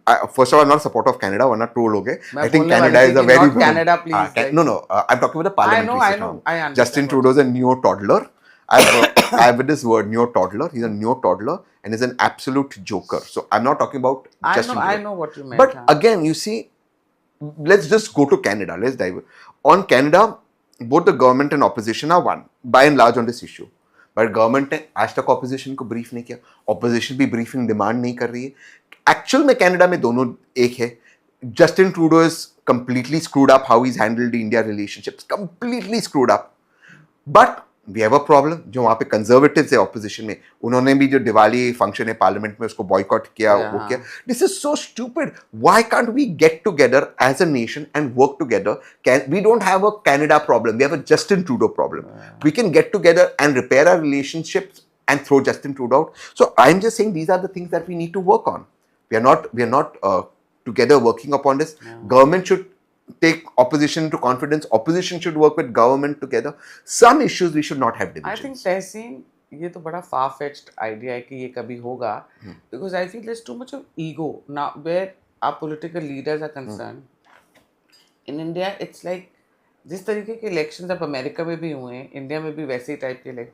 First of all not support of Canada, वरना ट्रोल हो गए. I think Canada is a very Canada, please. No no, I am talking about the parliamentary I system. understand Justin what Trudeau is a new toddler. I've with this word neo toddler. He's a neo toddler and is an absolute joker. So I'm not talking about Justin I Trudeau. know what you meant. But again, you see, let's just go to Canada. Let's dive on Canada. Both the government and opposition are one by and large on this issue. But government ने आज तक opposition को brief नहीं किया. Opposition भी briefing demand नहीं कर रही है. Actual में Canada में दोनों एक है. Justin Trudeau is completely screwed up how he's handled the India relationships. Completely screwed up. But we have a problem. जो वहाँ पे कंजर्वेटिव्स है ऑपोजिशन में, उन्होंने भी जो दिवाली फंक्शन है पार्लियामेंट में उसको बॉयकॉट किया, वो किया. This is so stupid. Why can't we get together as a nation and work together? We don't have a Canada problem, we have a Justin Trudeau problem. We can get together and repair our relationships and throw Justin Trudeau out. So I'm just saying these are the things that we need to work on. We are not together working upon this. Government should take opposition to confidence. Opposition should work with government together. Some issues we should not have I divisions. think तहसीन, ये तो बड़ा far fetched idea है कि ये कभी होगा, because I feel there's too much of ego now where our political leaders are concerned. In India it's like जिस तरीके के इलेक्शंस अब अमेरिका में भी हुए हैं, इंडिया में भी वैसे ही टाइप के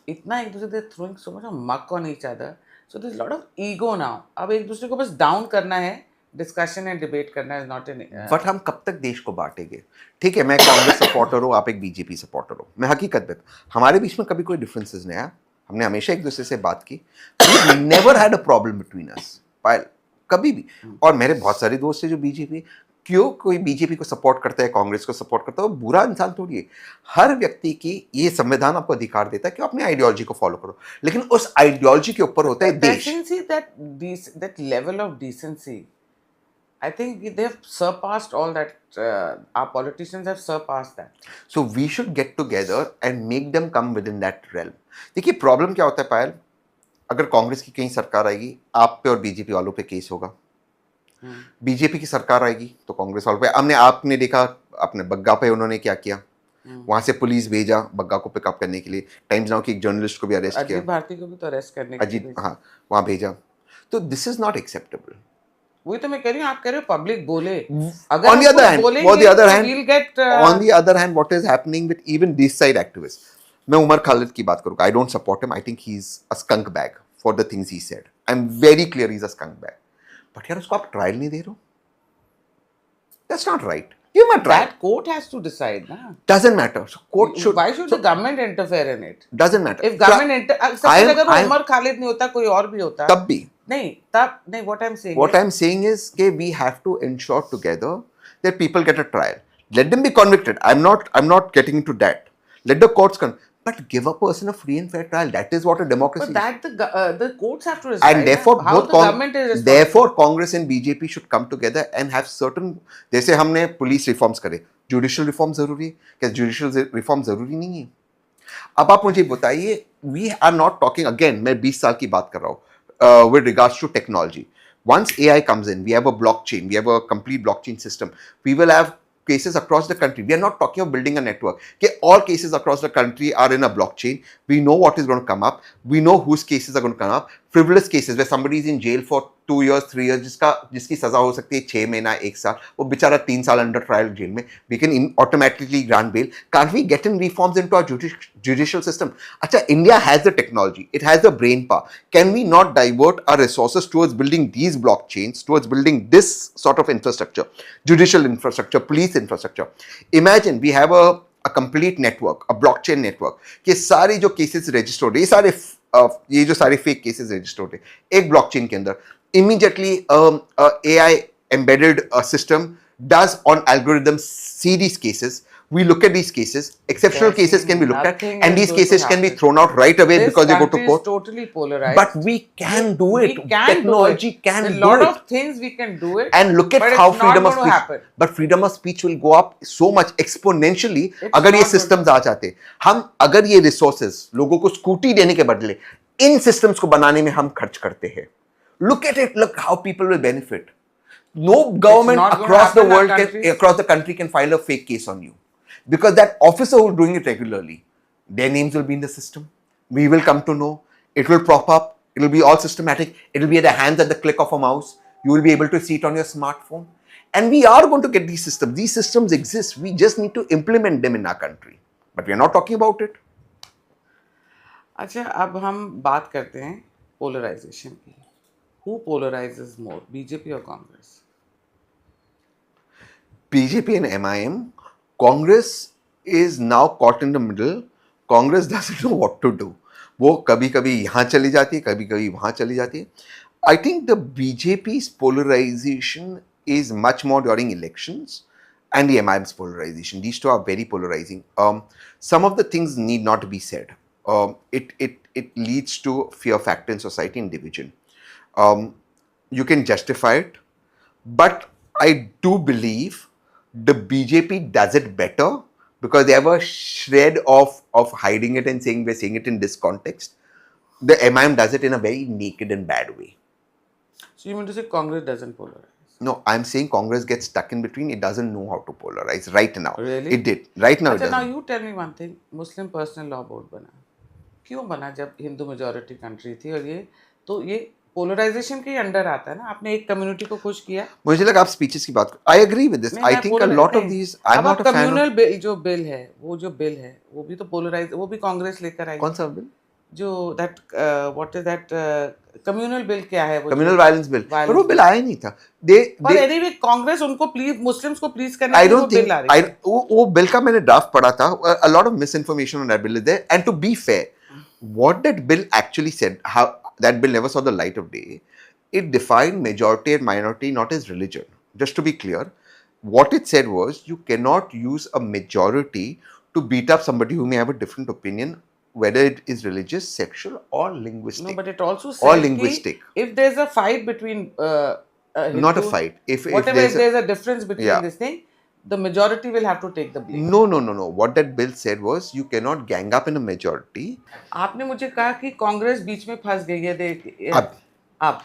इतना एक दूसरे से throwing so much of muck on each other, so there's a lot of ego now. अब एक दूसरे को बस डाउन करना है, डिस्कशन एंड डिबेट करना इज नॉट इन. बट हम कब तक देश को बांटेंगे? ठीक है, मैं कांग्रेस सपोर्टर हूँ, आप एक बीजेपी सपोर्टर हो, मैं हकीकत में हमारे बीच में कभी कोई डिफरेंसेस नहीं आया. हमने हमेशा एक दूसरे से बात की. Never had a problem between us, कभी भी. और मेरे बहुत सारे दोस्त हैं जो बीजेपी, क्यों कोई बीजेपी को सपोर्ट करता है, कांग्रेस को सपोर्ट करता है, वो बुरा इंसान थोड़ी है. हर व्यक्ति की ये संविधान आपको अधिकार देता है कि अपनी आइडियोलॉजी को फॉलो करो, लेकिन उस आइडियोलॉजी के ऊपर होता है देश. That level of decency, I think they have surpassed all that. Our politicians have surpassed that. So we should get together and make them come within that realm. देखिए प्रॉब्लम क्या होता है पायल, अगर कांग्रेस की कहीं सरकार आएगी, आप पे और बीजेपी वालों पे केस होगा. बीजेपी की सरकार आएगी तो कांग्रेस वालों पे. आपने देखा अपने बग्गा पे उन्होंने क्या किया, वहां से पुलिस भेजा बग्गा को पिकअप करने के लिए. टाइम्स नाउ की एक जर्नलिस्ट को भी अरेस्ट किया, अजीत भारती को भी तो अरेस्ट करने के लिए. हाँ, वहां भेजा. तो दिस इज नॉट एक्सेप्टेबल. वही तो मैं कह रही हूँ, आप कह रहे हो पब्लिक बोले. अगर on the other hand, what is happening with even this side activists? मैं उमर खालिद की बात करूँगा. I don't support him. I think he's a skunk bag for the things he said. I'm very clear he's a skunk bag. But यार उसको आप trial नहीं दे रहे हो. That's not right. Give him a trial. That court has to decide, na. Doesn't matter. So court should. Why should the government interfere in it? Doesn't matter. If government अगर उमर खालिद नहीं होता, कोई और भी होता. तब भी. नहीं. What I'm saying is that we have to ensure together that people get a trial. Let them be convicted. I'm not getting into that. Let the courts but give a person a free and fair trial. That is what a democracy is. But the courts have to decide. And therefore, how the government is responsible. Therefore, Congress and BJP should come together and have certain. जैसे हमने police reforms करे, judicial reform जरूरी है क्या? Judicial reform जरूरी नहीं है. अब आप मुझे बताइए, we are not talking, again मैं 20 साल की बात कर रहा हूँ. With regards to technology, once AI comes in, we have a blockchain, we have a complete blockchain system. We will have cases across the country. We are not talking of building a network. Okay, all cases across the country are in a blockchain. We know what is going to come up. We know whose cases are going to come up. Frivolous cases where somebody is in jail for 2 years, 3 years, जिसकी सजा हो सकती है 6 महीना, 1 साल, वो बेचारा 3 साल अंडर ट्रायल जेल में. We can automatically grant bail. Can't we get in reforms into our judicial system? अच्छा, India has the technology. It has the brain power. Can we not divert our resources towards building these blockchains, towards building this sort of infrastructure, judicial infrastructure, police infrastructure? Imagine we have a complete network, a blockchain network, कि सारे जो cases register होते हैं, ये जो सारे fake cases register होते हैं एक ब्लॉकचेन के अंदर, immediately AI embedded system does on algorithm see these cases. We look at these cases. Exceptional cases can be looked at, Nothing and is these going to cases can be happen. thrown out right away This because they go to country is court. totally polarized. But we can do it. We can Technology do it. can With do lot it. of things we can do it. And look at but how it's freedom not of going to speech. happen. But freedom of speech will go up so much exponentially It's अगर ये not going systems आ जाते. हम अगर ये resources लोगों को scooty देने के बदले इन systems को बनाने में हम खर्च करते हैं. Look at it. Look how people will benefit. No government not gonna across the happen in our world countries. across the country can file a fake case on you, because that officer who's doing it regularly, their names will be in the system. We will come to know. It will prop up. It will be all systematic. It will be at the hands at the click of a mouse. You will be able to see it on your smartphone. And we are going to get these systems. These systems exist. We just need to implement them in our country. But we are not talking about it. अच्छा, अब हम बात करते हैं polarisation की. Who polarizes more, BJP or Congress? BJP and MIM. Congress is now caught in the middle. Congress doesn't know what to do. वो कभी कभी यहाँ चली जाती है, कभी कभी वहाँ चली जाती है. I think the BJP's polarization is much more during elections, and the MIM's polarization. These two are very polarizing. Some of the things need not be said. It leads to fear factor in society and division. You can justify it, but I do believe the BJP does it better because they have a shred of hiding it and saying we're saying it in this context. The MIM does it in a very naked and bad way. So you mean to say Congress doesn't polarize? No, I'm saying Congress gets stuck in between. It doesn't know how to polarize right now. Really? It did. Right now it अच्छा, now doesn't. you tell me one thing. Muslim Personal Law Board बना. क्यों बना जब Hindu majority country थी? और ये polarisation के under आता है ना. आपने एक कम्युनिटी को खुश किया. मुझे लगा आप स्पीचेस की बात. I agree with this. I think a lot of these. I'm not a fan of. Communal bill जो बिल है, वो भी तो पोलराइज, वो भी कांग्रेस लेकर आई. कौन सा बिल? जो that what is that communal bill क्या है वो? Communal violence bill. पर वो बिल आया ही नहीं था. पर एनीवे कांग्रेस उनको प्लीज मुस्लिम्स को प्लीज करने I के लिए वो don't बिल ला think. रही है. वो बिल का मैंने ड्राफ्ट पढ़ा था. A lot of misinformation on that bill is there. And to be fair, what that bill actually said, how that bill never saw the light of day. It defined majority and minority not as religion. Just to be clear, what it said was you cannot use a majority to beat up somebody who may have a different opinion, whether it is religious, sexual, or linguistic. No, but it also said or linguistic. if there's a fight between Hindu, Not a fight. If there's a difference between Yeah. this thing, the majority will have to take the blame. No. What that bill said was you cannot gang up in a majority. आपने मुझे कहा कि कांग्रेस बीच में फंस गई है. अब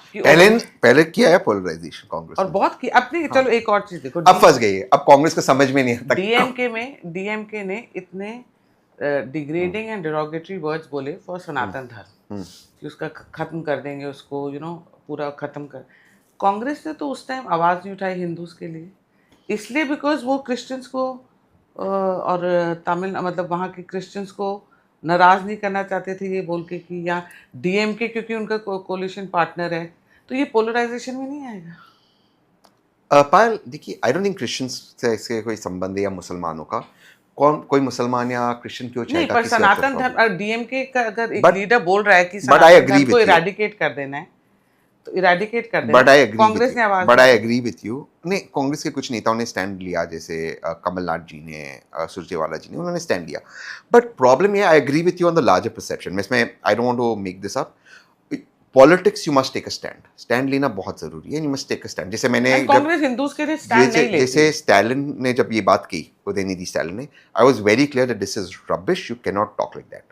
पहले किया है पोलराइजेशन कांग्रेस और ने. बहुत की अपनी. चलो एक और चीज देखो. अब फंस गई है. अब कांग्रेस को समझ में नहीं आता. डीएमके ने इतने डिग्रेडिंग एंड डेरोगेटरी वर्ड्स बोले फॉर सनातन धर्म कि उसका खत्म कर देंगे उसको, पूरा खत्म कर. कांग्रेस ने तो उस टाइम आवाज नहीं उठाई हिंदूज के लिए, इसलिए बिकॉज वो क्रिश्चियंस को और तमिल मतलब वहाँ के क्रिश्चियंस को नाराज नहीं करना चाहते थे ये बोल के कि यहाँ डीएमके क्योंकि उनका कोलिशन पार्टनर है, तो ये पोलराइजेशन में नहीं आएगा. पायल देखिए, आई डोंट थिंक क्रिश्चियंस से इसके कोई संबंध है या मुसलमानों का. कोई मुसलमान या क्रिश्चियन क्यों नहीं, चाहेगा? पर सनातन धर्म डीएमके का अगर एक But- लीडर बोल रहा है कि but I सनातन agree धर्म with को you. इरेडिकेट कर देना है तो इरेडिकेट कर देना. बट आई एग्री कांग्रेस ने आवाज but I agree with you. नहीं, कांग्रेस के कुछ नेताओं ने स्टैंड लिया, जैसे कमलनाथ जी ने, सुरजेवाला जी ने, उन्होंने स्टैंड लिया. बट प्रॉब्लम ये, I agree with you on the larger perception. इसमें I don't want to make this up. Politics you must take a stand लेना बहुत जरूरी है. You must take a stand. जैसे मैंने कांग्रेस हिंदूज के लिए स्टैंड नहीं लेती. जैसे स्टालिन ने जब ये बात की, उदयनिधि स्टालिन ने, I was very clear that this is rubbish. You can not talk like that.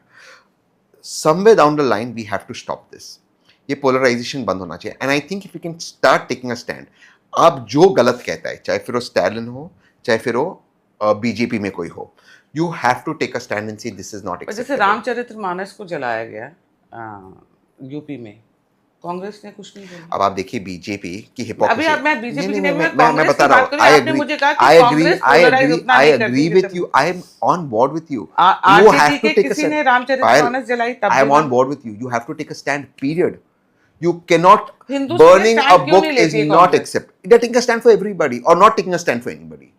Somewhere down the line we have to stop this. ये पोलराइजेशन बंद होना चाहिए. And I think if you can start taking a stand. आप जो गलत कहता है, चाहे फिर वो स्टालिन हो, चाहे फिर वो बीजेपी में कोई हो, you have to take a stand and say this is not जैसे एक्सेप्टेबल. रामचरितमानस को जलाया गया यूपी में, कांग्रेस ने कुछ नहीं बोला. अब आप देखिए बीजेपी की हिपोक्रेसी. अभी मैं बीजेपी की नहीं, मैं कांग्रेस बता की रहा बात हूँ. करूं. आई आपने एग्री. मुझे कहा कि कांग्रेस polarize उतना आई नहीं करती एग्री जितना- with you. I am on board with you. You have RJD to के take a किसी stand. ने रामचरितमानस जलाई तब I am बोला. on board with you. You have to take a stand. Period. You cannot. Hindu Burning a stand क्यों book नहीं is लेती है not Congress? accepted. They're taking a stand for everybody or not taking a stand for anybody.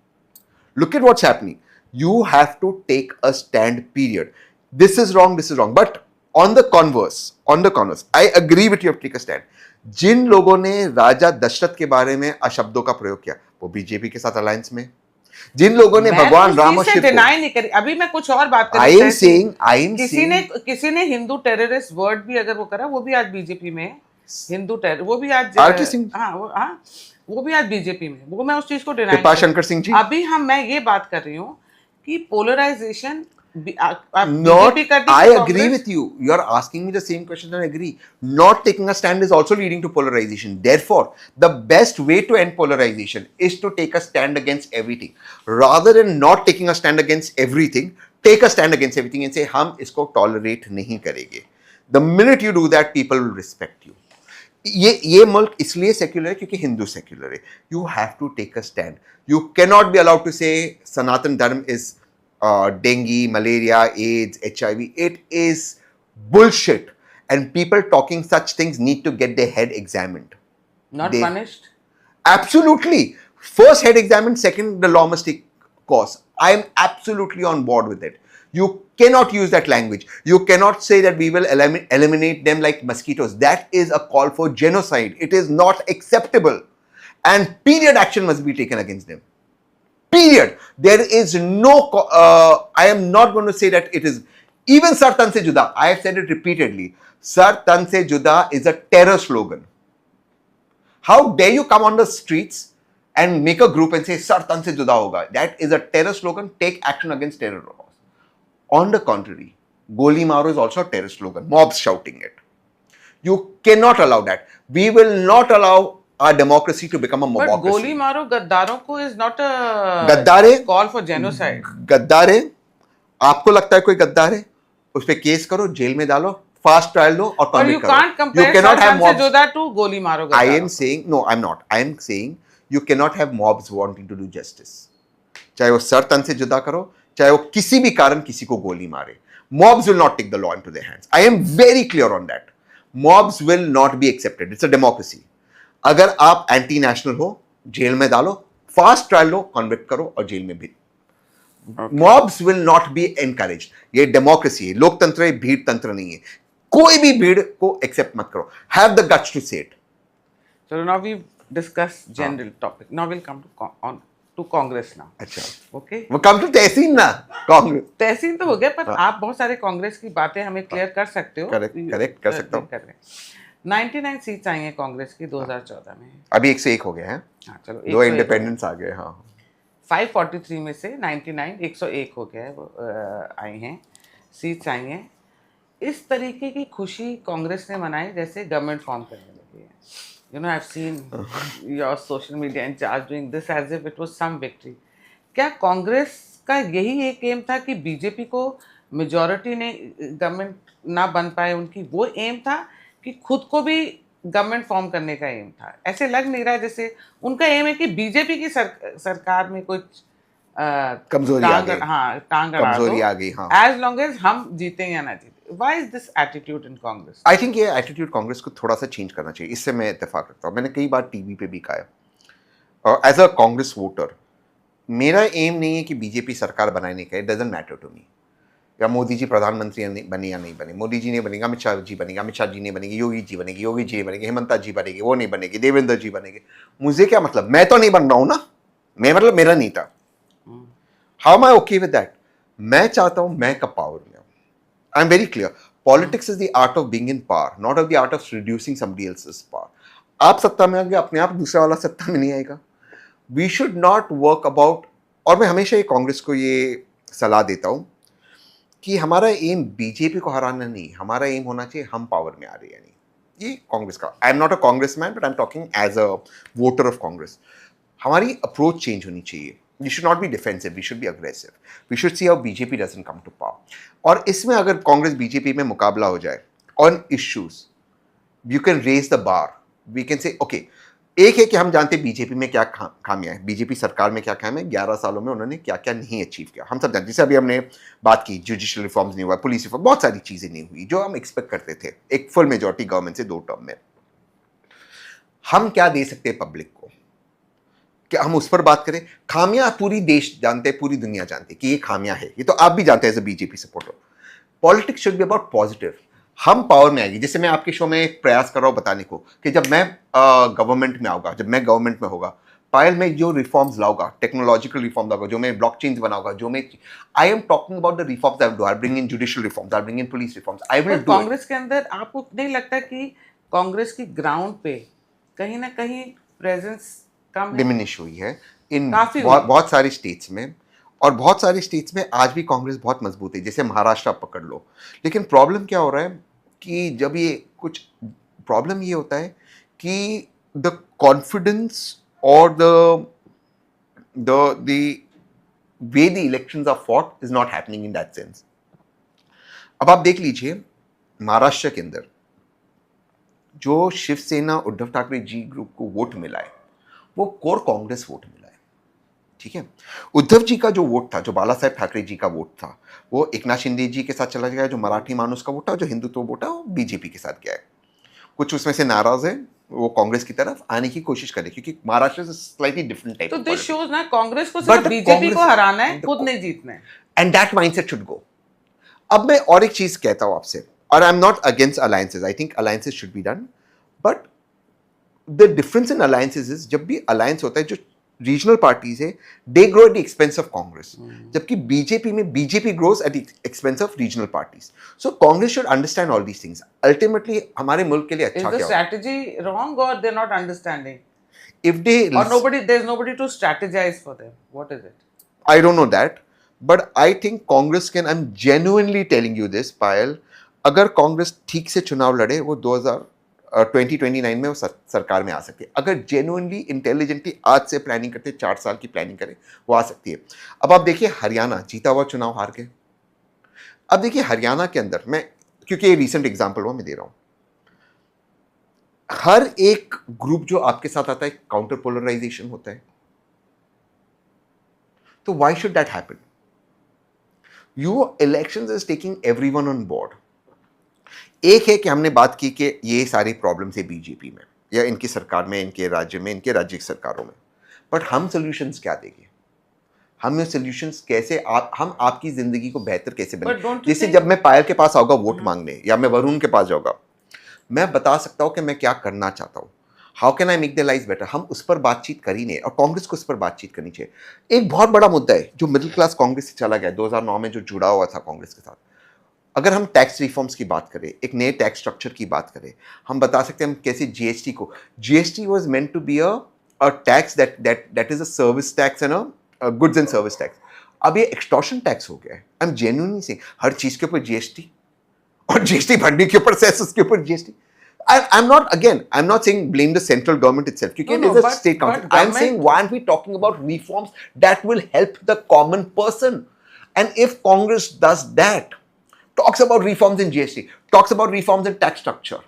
Look at what's happening. You have to take a stand. Period. This is wrong. This is wrong. But on the converse, I agree with you. Have to take a stand. जिन लोगों ने राजा दशरथ के बारे में अशब्दों का प्रयोग किया, वो BJP के साथ अलायंस में. जिन लोगों ने मैं भगवान तो राम और उस चीज से शिव को, डिनाई नहीं करी, अभी मैं कुछ और बात आई करी एम सेइंग, किसी ने हिंदू टेररिस्ट वर्ड भी अगर वो करा, वो भी आज बीजेपी में है। हिंदू टेरर वो भी आज आरके सिंह, हाँ वो भी आज बीजेपी में, वो मैं उस चीज को डिनाई कृपा नहीं कर शंकर सिंह जी, अभी मैं ये बात कर रही हूँ कि पोलराइजेशन not, बीजेपी कर दी I कि agree Congress. with you. You are asking me the same question and I agree. Not taking a stand is also leading to polarization. Therefore, the best way to end polarization is to take a stand against everything. Rather than not taking a stand against everything, take a stand against everything and say, हम इसको tolerate नहीं करेंगे. The minute you do that, people will respect you. ये मुल्क इसलिए secular है क्योंकि Hindu secular है. You have to take a stand. You cannot be allowed to say Sanatan Dharma is dengue, malaria, AIDS, HIV. It is bullshit. And people talking such things need to get their head examined. Not They- punished. Absolutely. First, head examined. Second, the law must take course. I am absolutely on board with it. You cannot use that language. You cannot say that we will eliminate them like mosquitoes. That is a call for genocide. It is not acceptable. And period action must be taken against them. Period. There is no, I am not going to say that it is, even Sar Tan Se Juda, I have said it repeatedly. Sar Tan Se Juda is a terror slogan. How dare you come on the streets and make a group and say Sar Tan Se Juda hoga? That is a terror slogan. Take action against terror laws. On the contrary, Goli Maro is also a terror slogan. Mobs shouting it. You cannot allow that. We will not allow our democracy to become a But mobocracy. गोली मारो गद्दारों को is not a गद्दार है, call for genocide. गद्दार है. आपको लगता है कोई गद्दार है, उस पे केस करो, जेल में डालो, फास्ट ट्रायल दो और But कन्विक्ट you करो. can't compare cannot have Sartan Se mobs. Juda to गोली मारो I गद्दारों am को. saying, no, I'm not. I am saying you cannot have mobs wanting to do justice. चाहे वो sir तन से जुदा करो, चाहे वो किसी भी कारण किसी को गोली मारे. Mobs will not take the law into their hands. I am very clear on that. Mobs will not be accepted. It's a democracy. अगर आप एंटी नेशनल हो, जेल में डालो, फास्ट ट्रायल लो, कन्विक्ट करो और जेल में भी. Mobs will not be encouraged. ये डेमोक्रेसी है, लोकतंत्र है, भीड़ तंत्र नहीं है. कोई भी भीड़ को एक्सेप्ट मत करो. Have the guts to say it. So now we've discussed general topic. Now we'll come to Congress now. अच्छा, Okay. वो कम टू तहसीन ना, कांग्रेस. तहसीन तो हो गया, पर आप बहुत सारे कांग्रेस की बातें हमें क्लियर कर सकते हो. करेक्ट कर सकता हूँ. 99 सीट्स आई हैं कांग्रेस की 2014 में. अभी 101 हो गया है. हाँ चलो, दो इंडिपेंडेंस आ गए. हाँ, 543 में से 99 101 हो गया है, वो आई हैं सीट्स आई हैं. इस तरीके की खुशी कांग्रेस ने मनाई जैसे गवर्नमेंट फॉर्म करने लगी है. You know, I have seen your social media incharge doing this as if it was some victory. क्या कांग्रेस का यही एक एम था कि बीजेपी को मेजॉरिटी ने गवर्नमेंट ना बन पाए, उनकी वो एम था कि खुद को भी गवर्नमेंट फॉर्म करने का एम था? ऐसे लग नहीं रहा है जैसे उनका एम है कि बीजेपी की सरकार में कुछ कमजोरी आ गई. हाँ, टांग अड़ा कमजोरी दो, आ गई. हाँ, एज लॉन्ग एज हम जीते या ना जीते. Why is this attitude in Congress? I think ये एटीट्यूड कांग्रेस को थोड़ा सा चेंज करना चाहिए. इससे मैं इत्तेफाक रखता हूँ. मैंने कई बार टीवी पे भी कहा है, एज अ कांग्रेस वोटर, मेरा एम नहीं है कि बीजेपी सरकार बनाने का. It doesn't matter to me. या मोदी जी प्रधानमंत्री बने या नहीं बने, मोदी जी नहीं बनेगा, अमित शाह जी बनेगा, अमित शाह जी नहीं बनेगी, योगी जी बनेगी, योगी जी नहीं बनेगी, हेमंता जी बनेगी, वो नहीं बनेगी, देवेंद्र जी बनेंगे. मुझे क्या मतलब, मैं तो नहीं बन रहा हूं ना. मैं मतलब मेरा नहीं था. How am I okay with that? मैं चाहता हूं मैं कब पावर में हूं. आई am very clear. Politics is the art of being in power, not of the art of reducing somebody else's power. आप सत्ता में आगे अपने आप दूसरा वाला सत्ता में नहीं आएगा. We should not work about, और मैं हमेशा ये कांग्रेस को ये सलाह देता हूं कि हमारा एम बीजेपी को हराना नहीं, हमारा एम होना चाहिए हम पावर में आ रहे हैं. नहीं, ये कांग्रेस का. I am not a Congress man, but I am talking as a voter of Congress. हमारी अप्रोच चेंज होनी चाहिए. We should not be defensive, we should be aggressive. We should see how BJP doesn't come to power. और इसमें अगर Congress BJP में मुकाबला हो जाए on issues, you can raise the bar. We can say okay, एक है कि हम जानते हैं बीजेपी में क्या खामियां हैं, बीजेपी सरकार में क्या खामियां हैं, 11 सालों में उन्होंने क्या क्या नहीं अचीव किया. हम सब जानते हैं. जैसे अभी हमने बात की, जुडिशियल रिफॉर्म्स नहीं हुआ, पुलिस रिफॉर्म, बहुत सारी चीजें नहीं हुई जो हम एक्सपेक्ट करते थे एक फुल मेजॉरिटी गवर्नमेंट से 2 टर्म में. हम क्या दे सकते हैं पब्लिक को, क्या हम उस पर बात करें? खामियां पूरी देश जानते हैं, पूरी दुनिया जानती है कि ये खामियां है. ये तो आप भी जानते हैं as a BJP supporter. Politics should be about positive. हम पावर में आएगी. जैसे मैं आपके शो में एक प्रयास कर रहा हूं बताने को कि जब मैं गवर्नमेंट में आऊंगा, जब मैं गवर्नमेंट में होगा, पायल मैं जो रिफॉर्म्स लाऊंगा, टेक्नोलॉजिकल रिफॉर्म लाऊंगा, जो मैं ब्लॉकचेन्स बनाऊंगा, जो मैं आई am talking about the reforms I do, I bring in judicial reforms, I bring in police reforms, I will पर डू इट। कांग्रेस के अंदर आपको नहीं लगता कि कांग्रेस की ग्राउंड पे कहीं ना कहीं प्रेजेंस कम है? डिमिनिश हुई है इन काफी बहुत हुई। बहुत सारे स्टेट्स में, और बहुत सारे स्टेट्स में आज भी कांग्रेस बहुत मजबूत है, जैसे महाराष्ट्र आप पकड़ लो। लेकिन प्रॉब्लम क्या हो रहा है कि जब ये कुछ प्रॉब्लम ये होता है कि द कॉन्फिडेंस और the way the elections are fought is not happening in that sense. अब आप देख लीजिए महाराष्ट्र के अंदर जो शिवसेना उद्धव ठाकरे जी ग्रुप को वोट मिला है वो कोर कांग्रेस वोट मिला है, ठीक है। उद्धव जी का जो वोट था, जो बाला साहेब ठाकरे जी का वोट था, वो एकनाथ शिंदे जी के साथ चला गया, जो मराठी मानुस का वोट था, जो हिंदुत्व वोट है, वो बीजेपी के साथ गया है। कुछ उसमें से नाराज है, वो कांग्रेस की तरफ आने की कोशिश करे, क्योंकि महाराष्ट्र से स्लाइटली डिफरेंट टाइप तो ऑफ दिस शोज ना कांग्रेस को But सिर्फ the बीजेपी को Congress- हराना है, खुद नहीं जीतना है। And that mindset should go. अब मैं और एक चीज कहता हूं आपसे, और I am not against alliances, I think alliances should be done, but the difference in alliances is, जब भी अलायंस होता है, जो रीजनल पार्टीज है they grow at the expense of Congress, जबकि बीजेपी में BJP grows at the expense of regional parties. So Congress should understand all these things. Ultimately हमारे मुल्क के लिए Is अच्छा the क्या होगा strategy wrong or they're not understanding? If they, Or there's nobody to strategize for them. What is it? I don't know that, but I think Congress can, I'm genuinely telling you this, पायल, अगर कांग्रेस ठीक से चुनाव लड़े वो 2029 में वो सरकार में आ सकती है। अगर जेन्युइनली इंटेलिजेंटली आज से प्लानिंग करते, 4 साल की प्लानिंग करे, वो आ सकती है। अब आप देखिए हरियाणा जीता हुआ चुनाव हार गए। अब देखिए हरियाणा के अंदर, मैं क्योंकि ये रिसेंट एग्जाम्पल हुआ मैं दे रहा हूं, हर एक ग्रुप जो आपके साथ आता है काउंटर पोलराइजेशन होता है। तो why should that happen? Your elections is taking everyone on board. एक है कि हमने बात की कि ये सारी प्रॉब्लम्स है बीजेपी में या इनकी सरकार में, इनके राज्य में, इनके राज्य की सरकारों में, बट हम सॉल्यूशंस क्या देंगे? हम ये सॉल्यूशंस कैसे हम आपकी जिंदगी को बेहतर कैसे But don't बने? you जैसे think- जब मैं पायल के पास आऊंगा वोट मांगने, या मैं वरुण के पास जाऊंगा, मैं बता सकता हूं कि मैं क्या करना चाहता हूं, how can I make the life better. हम उस पर बातचीत कर ही नहीं, और कांग्रेस को उस पर बातचीत करनी चाहिए। एक बहुत बड़ा मुद्दा है जो मिडिल क्लास कांग्रेस से चला गया 2009 में, जो जुड़ा हुआ था कांग्रेस के साथ। अगर हम टैक्स रिफॉर्म्स की बात करें, एक नए टैक्स स्ट्रक्चर की बात करें, हम बता सकते हैं हम कैसे जीएसटी को, GST was meant to be a tax that is a service tax and a goods and service tax. अब ये एक्सटॉर्शन टैक्स हो गया है। आई एम जेन्युइनली सेइंग, हर चीज के ऊपर जीएसटी, और जीएसटी भरने के ऊपर सेस, उसके ऊपर GST. I'm not saying blame the central government itself, because No, it is a but- state council. but I'm saying why aren't we talking about reforms that will help the common person? And if Congress does that, talks about reforms in GST, talks about reforms in tax structure.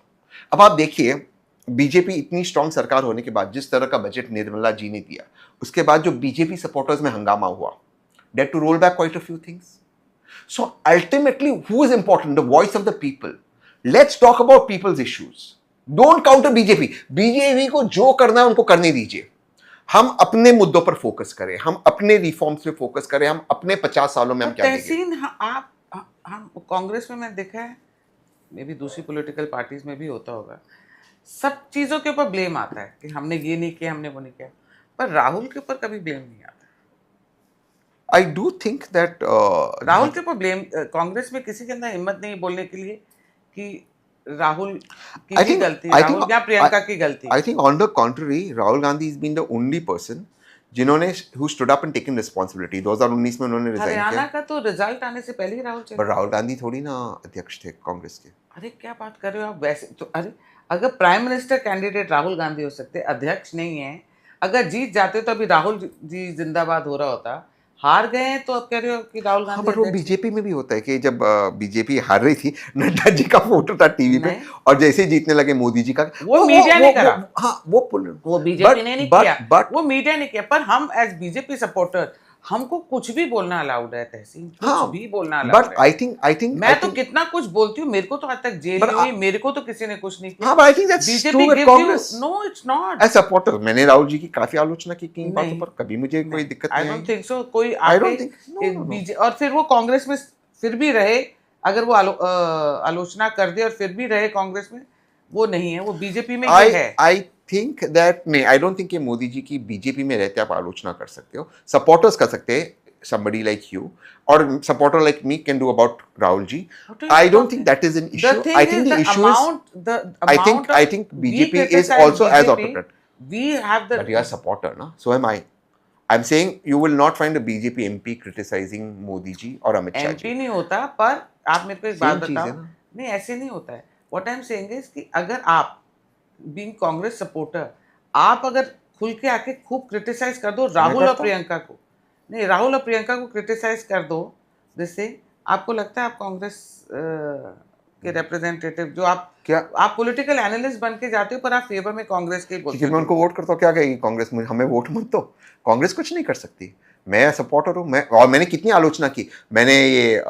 अब आप देखिए BJP इतनी strong सरकार होने के बाद जिस तरह का बजट निर्मला जी ने दिया, उसके बाद जो बीजेपी सपोर्टर्स में हंगामा हुआ, date to roll back quite a few things. So ultimately, who is important? The voice of the people. Let's talk about people's issues. Don't counter BJP. BJP को जो करना है उनको करने दीजिए। हम अपने मुद्दों पर फोकस करें, हम अपने रिफॉर्म्स पे फोकस करें, हम अपने 50 सालों में हम क्या देंगे। तहसीन हम कांग्रेस में मैं देखा है, मे भी दूसरी पॉलिटिकल पार्टीज में भी होता होगा, सब चीजों के ऊपर ब्लेम आता है कि हमने ये नहीं किया, हमने वो नहीं किया, पर राहुल के ऊपर कभी ब्लेम नहीं आता। I do think that Rahul के ऊपर ब्लेम, कांग्रेस में किसी के अंदर हिम्मत नहीं बोलने के लिए कि राहुल की ही गलती, राहुल या प्रियंका की गलती। I think on the contrary, Rahul Gandhi has been the only person जिन्होंने who stood up and taken responsibility। 2019 में उन्होंने रिजाइन हरियाणा किया, का तो रिजल्ट आने से पहले ही राहुल चले। पर राहुल गांधी थोड़ी ना अध्यक्ष थे कांग्रेस के। अरे क्या बात कर रहे हो आप? वैसे तो अरे अगर prime minister candidate Rahul Gandhi हो सकते, अध्यक्ष नहीं है, अगर जीत जाते तो अभी राहुल जी जिंदाबाद हो रहा होता। हार गए हैं तो अब कह रहे हो कि राहुल हाँ, गांधी बट वो अध्यक्ष। बीजेपी में भी होता है कि जब बीजेपी हार रही थी, नड्डा जी का फोटो था टीवी पे, नहीं। और जैसे ही जीतने लगे मोदी जी का, वो मीडिया ने करा। हाँ वो बीजेपी ने नहीं किया, बट वो मीडिया ने किया। पर हम एज बीजेपी सपोर्टर हमको कुछ भी बोलना अलाउड है तहसीन, कुछ हाँ, भी बोलना बट अलाउड है। आई थिंक मैं तो कितना कुछ बोलती हूँ, मेरे को तो आज तक जेल But नहीं हुई, मेरे को तो किसी ने कुछ नहीं किया। हाँ, but I think that's BJP true with gives you, Congress. no it's not। As supporter मैंने राहुल जी की काफी आलोचना की इन बातों नहीं। पर, कभी मुझे कोई दिक्कत आई नहीं डोंट आई। थिंक सो। कोई I don't आके think- no, no, no. और फिर वो कांग्रेस में फिर भी रहे, अगर वो आलोचना कर दे और फिर भी रहे कांग्रेस में, वो नहीं है, वो बीजेपी में ही है। आई थिंक दैट नहीं, आई डोंट थिंक कि मोदी जी की बीजेपी में रहते आप आलोचना कर सकते हो, सपोर्टर्स कर सकते हैं, somebody like you or supporter like me can do about Rahul ji. What are you I don't talking? think that is an The issue. I thing think is, the issue is the I think amount of I think we BJP is criticize also as BJP, autocrat. we have the But you are a supporter, na? So am I. I'm saying you will not find a BJP MP criticizing Modi ji or Amit Shah MP ji. नहीं होता, पर आप मेरे को एक बात Same चीज बताओ, है ना. नहीं ऐसे नहीं होता है। What I am saying is कि अगर आप बीइंग कांग्रेस सपोर्टर, आप अगर खुल के आके खूब क्रिटिसाइज कर दो राहुल और करता हूं. प्रियंका को, नहीं राहुल और प्रियंका को क्रिटिसाइज कर दो, जिससे आपको लगता है आप कांग्रेस के रिप्रेजेंटेटिव जो क्या आप पॉलिटिकल एनालिस्ट बन के जाते हो, पर आप फेवर में कांग्रेस के ही बोलते क्योंकि मैं उनको वोट करता हूँ, क्या कहेगी कांग्रेस मुझे, हमें वोट मत दो. कांग्रेस कुछ नहीं कर सकती. मैं सपोर्टर हूँ. मैं और मैंने कितनी आलोचना की. मैंने ये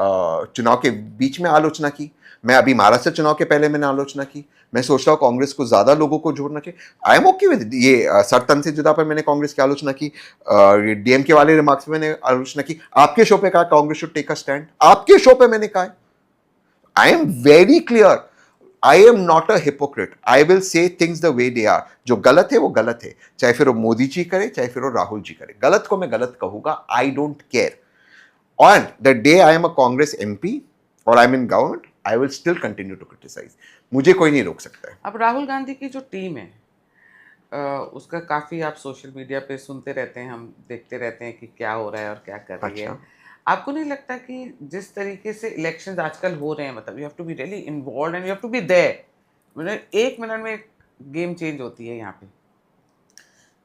चुनाव के बीच में आलोचना की. मैं अभी महाराष्ट्र चुनाव के पहले मैंने आलोचना की. मैं सोच रहा हूँ कांग्रेस को ज्यादा लोगों को जोड़ना चाहिए. आई एम ओके विद ये सरतन से जुदा पर मैंने कांग्रेस की आलोचना की. डीएमके वाले रिमार्क्स में मैंने आलोचना की. आपके शो पे कहा Congress should take a stand. आपके शो पे मैंने कहा I am very clear. I am not a hypocrite. I will say things the way they are. जो गलत है वो गलत है, चाहे फिर वो मोदी जी करे चाहे फिर वो राहुल जी करे. गलत को मैं गलत कहूंगा. I don't care. On the day I am a Congress MP और I am in government, I will still continue to criticise. मुझे कोई नहीं रोक सकता है. अब राहुल गांधी की जो टीम है, उसका काफ़ी आप सोशल मीडिया पे सुनते रहते हैं, हम देखते रहते हैं कि क्या हो रहा है और क्या कर रही है। अच्छा. आपको नहीं लगता कि जिस तरीके से इलेक्शंस आजकल हो रहे हैं, मतलब you have to be really involve and you have to be there, मतलब 1 मिनट में गेम चेंज होती है यहाँ पे,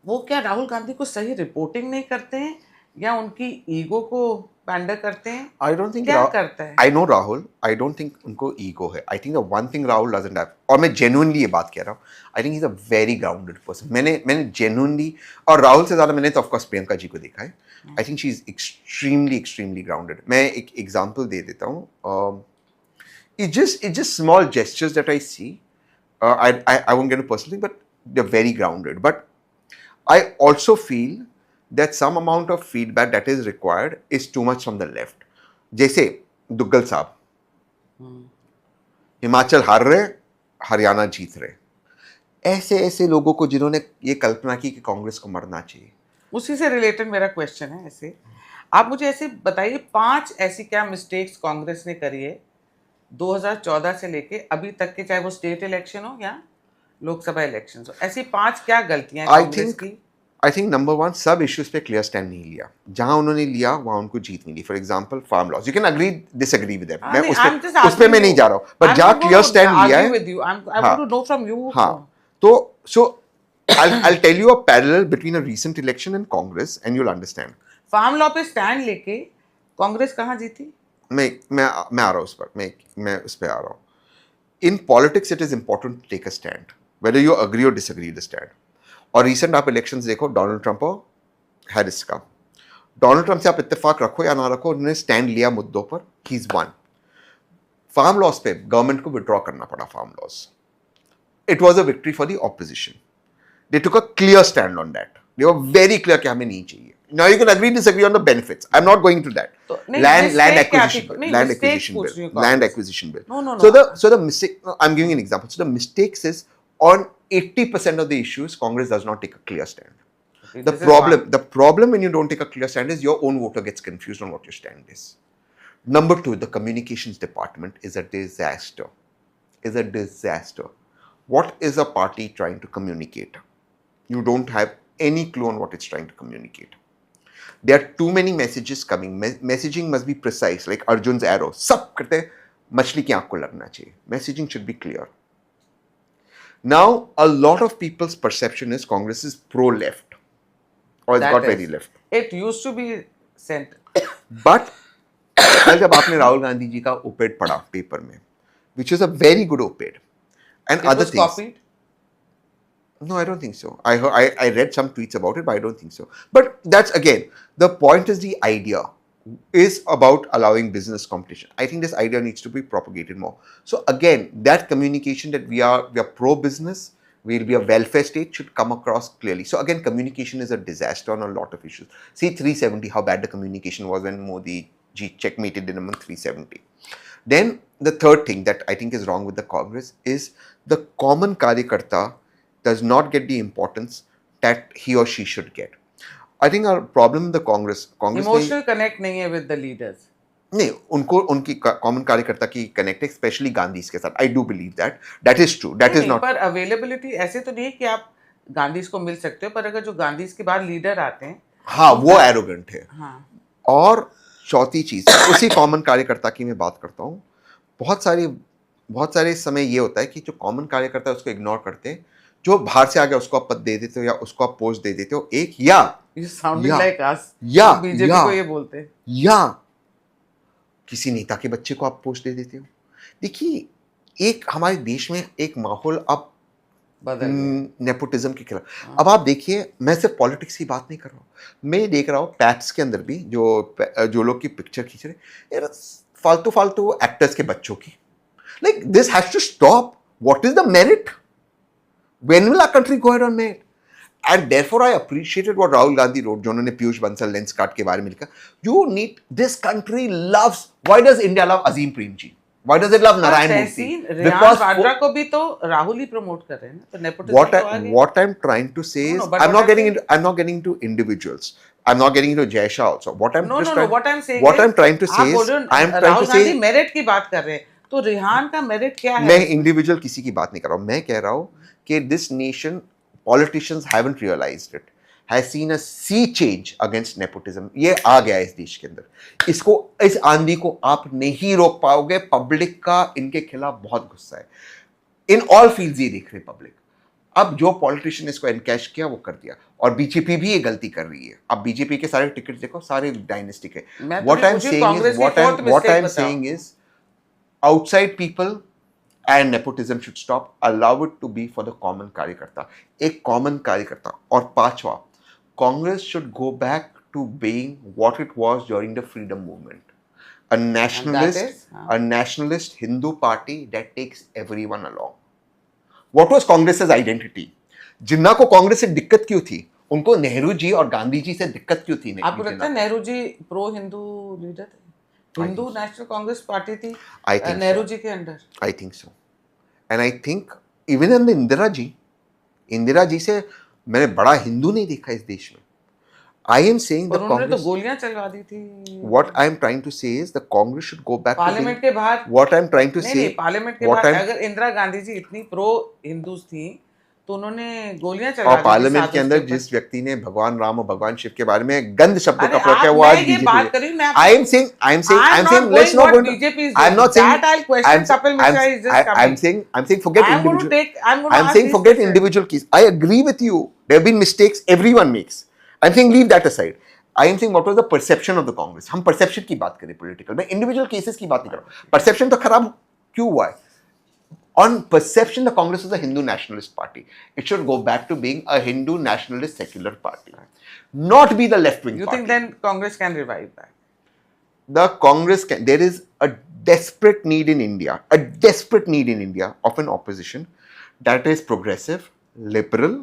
वो क्या राहुल गांधी को सही रिपोर्टिंग नहीं करते हैं या उनकी ईगो को पैंडर करते हैं? आई डोंट थिंक क्या करता है? I know Rahul. I don't think उनको ईगो है. I think the one thing Rahul doesn't have, और मैं जेन्युइनली ये बात कह रहा हूँ, I think he is a very grounded person. मैंने जेन्युइनली, और राहुल से ज्यादा मैंने तो ऑफकोर्स प्रियंका जी को देखा है. I think she is extremely grounded. मैं एक एग्जाम्पल दे देता हूँ. It's just small gestures that I see. I won't get into personal thing, but they're very grounded. But I also feel that some amount of feedback that is required is too much from the left. जैसे दुग्गल साहब हिमाचल हार रहे, हरियाणा जीत रहे. ऐसे ऐसे लोगों को जिन्होंने ये कल्पना की कि कांग्रेस को मरना चाहिए. उसी से रिलेटेड मेरा क्वेश्चन है। ऐसे आप मुझे ऐसे बताइए 5 ऐसी क्या मिस्टेक्स कांग्रेस ने करी है 2014 से लेके अभी तक के, चाहे वो स्टेट इलेक्शन हो या लोकसभा इलेक्शन हो, ऐसी 5 क्या गलतियां हैं कांग्रेस की? आई थिंक नंबर 1, सब इश्यूज पे क्लियर स्टैंड नहीं लिया. जहां उन्होंने लिया वहां उनको जीत मिली. For example farm laws, you can agree disagree with them. मैं उस पे मैं नहीं जा रहा हूं, बट जहां क्लियर स्टैंड लिया है. I want to know from you. हाँ, तो so I'll tell you a parallel between a recent election and Congress and you'll understand. Farm law पे स्टैंड लेके कांग्रेस कहाँ जीती? मैं आ रहा हूँ उस पर. मैं उस पर आ रहा हूँ. In politics it is important to take a stand, whether you agree or disagree with the stand. और recent आप elections देखो, डोनाल्ड ट्रंप और हैरिस का. डोनाल्ड ट्रंप से आप इत्तेफाक रखो या ना रखो, उन्होंने स्टैंड लिया मुद्दों पर. He is one. Farm laws पे गवर्नमेंट को विड्रॉ करना पड़ा. Farm laws, it was a victory for the opposition. They took a clear stand on that. They were very clear कि हमें नहीं चाहिए. Now you can agree disagree on the benefits. I'm not going to that. तो नहीं, Land mistake क्या acquisition थी? bill. नहीं, Land mistake acquisition पूछ bill. रही हूँ Land Congress. acquisition bill. No. So the mistake. I'm giving an example. So the mistakes is on 80% of the issues, Congress does not take a clear stand. Okay, The this is one. problem when you don't take a clear stand is your own voter gets confused on what your stand is. Number 2, the communications department is a disaster. What is a party trying to communicate? You don't have any clue on what it's trying to communicate. There are too many messages coming. Messaging must be precise, like Arjun's arrow. सब करते मछली की आंख को लगना चाहिए. Messaging should be clear. Now, a lot of people's perception is Congress is pro-left, or it's got very left. It used to be center. But कल जब आपने राहुल गांधी जी का op-ed पढ़ा पेपर में, which is a very good op-ed, and It other was things. copied. No, I don't think so. I read some tweets about it, but I don't think so. But that's again, the point is the idea is about allowing business competition. I think this idea needs to be propagated more. So again, that communication that we are pro-business, we'll be a welfare state should come across clearly. So again, communication is a disaster on a lot of issues. See 370, how bad the communication was when Modi ji checkmated him on 370. Then the third thing that I think is wrong with the Congress is the common karyakarta does not get the importance that he or she should get. I think our problem in the Congress में emotional connect नहीं है with the leaders. नहीं, उनको उनकी common कार्यकर्ता की connect है, specially Gandhi के साथ. I do believe that is true, that is not. पर अवेलेबिलिटी ऐसे तो नहीं है कि आप गांधी को मिल सकते हो, पर अगर जो गांधी के बाद लीडर आते हैं, हाँ, वो एरोगेंट है. हाँ. और चौथी चीज, उसी कॉमन कार्यकर्ता की मैं बात करता हूँ. बहुत सारे समय ये होता है कि जो कॉमन कार्यकर्ता है उसको इग्नोर करते हैं, जो बाहर से आ गया उसको आप पद दे देते हो या उसको आप पोस्ट दे देते हो. एक या लाइक अस, या बीजेपी को ये बोलते हैं, या किसी नेता के बच्चे को आप पोस्ट दे देते हो. देखिए, एक हमारे देश में एक माहौल अब नेपोटिज्म के खिलाफ. अब आप देखिए, मैं सिर्फ पॉलिटिक्स की बात नहीं कर रहा हूँ, मैं देख रहा हूँ पैप्स के अंदर भी जो लोग की पिक्चर खींच रहे हैं, फालतू एक्टर्स के बच्चों की. Like this has to stop. What is the merit? When will our country go ahead on merit? And therefore, I appreciated what Rahul Gandhi wrote, जो उन्होंने पीयूष बंसल लेंस कार्ड के बारे में लिखा. You need, this country loves, why does India love Azim Premji? Why does it love Narayan Murthy? Because Vadra को भी तो राहुल ही promote कर रहे हैं ना, तो nepotism. What I'm trying to say is, I'm not getting into individuals. I'm not getting into Jay Shah also. What I'm trying to say is, Rahul Gandhi merit की बात कर रहे हैं, तो रिहान का मेरिट क्या है? मैं इंडिविजुअल किसी की बात नहीं कर रहा हूँ. मैं कह रहा हूँ कि this nation, politicians haven't realized it, has seen a sea change against nepotism. ये आ गया है इस देश के अंदर. इसको, इस आंधी को आप नहीं रोक पाओगे. पब्लिक का इनके खिलाफ बहुत गुस्सा है. इन ऑल फील्ड्स ये देख रहे पब्लिक. अब जो पॉलिटिशियन इसको एनकैश किया वो कर दिया, और बीजेपी भी ये गलती कर रही है. अब बीजेपी के सारे टिकट देखो, सारे डायनेस्टिक है. What I'm saying is, outside people and nepotism should stop. Allow it to be for the common कार्यकर्ता. एक common कार्यकर्ता. और पांचवा, Congress should go back to being what it was during the freedom movement. A nationalist Hindu party that takes everyone along. What was Congress's identity? जिन्ना को कांग्रेस से दिक्कत क्यों थी? उनको नेहरू जी और गांधी जी से दिक्कत क्यों थी? आपको लगता है नेहरू जी प्रो हिंदू लीडर थे? हिंदू नेशनल कांग्रेस पार्टी थी नेहरू जी के under. I think so. And I think even in Indira ji से मैंने बड़ा हिंदू नहीं देखा इस देश में. I am saying the Congress, तो गोलियां चलवा दी थी. What I am trying to say is the Congress should go back parliament के बाहर. What I am trying to say, parliament के बाहर अगर इंदिरा गांधी जी इतनी प्रो हिंदू थी तो उन्होंने गोलियां चला दी. और पार्लियामेंट के अंदर जिस व्यक्ति ने भगवान राम और भगवान शिव के बारे में गंद शब्दों का प्रयोग किया, वो आज BJP. I am saying let's not go. I am not saying forget individual keys. I agree with you. There have been mistakes everyone makes. I'm saying leave that aside. I am saying what was the perception of the Congress. हम perception की बात करें political. मैं individual cases की बात नहीं कर रहा हूँ. Perception तो खराब क्यों हुआ है? On perception, the Congress is a Hindu nationalist party. It should go back to being a Hindu nationalist secular party, not be the left-wing party. You think then Congress can revive that? The Congress can. There is a desperate need in India, of an opposition that is progressive, liberal.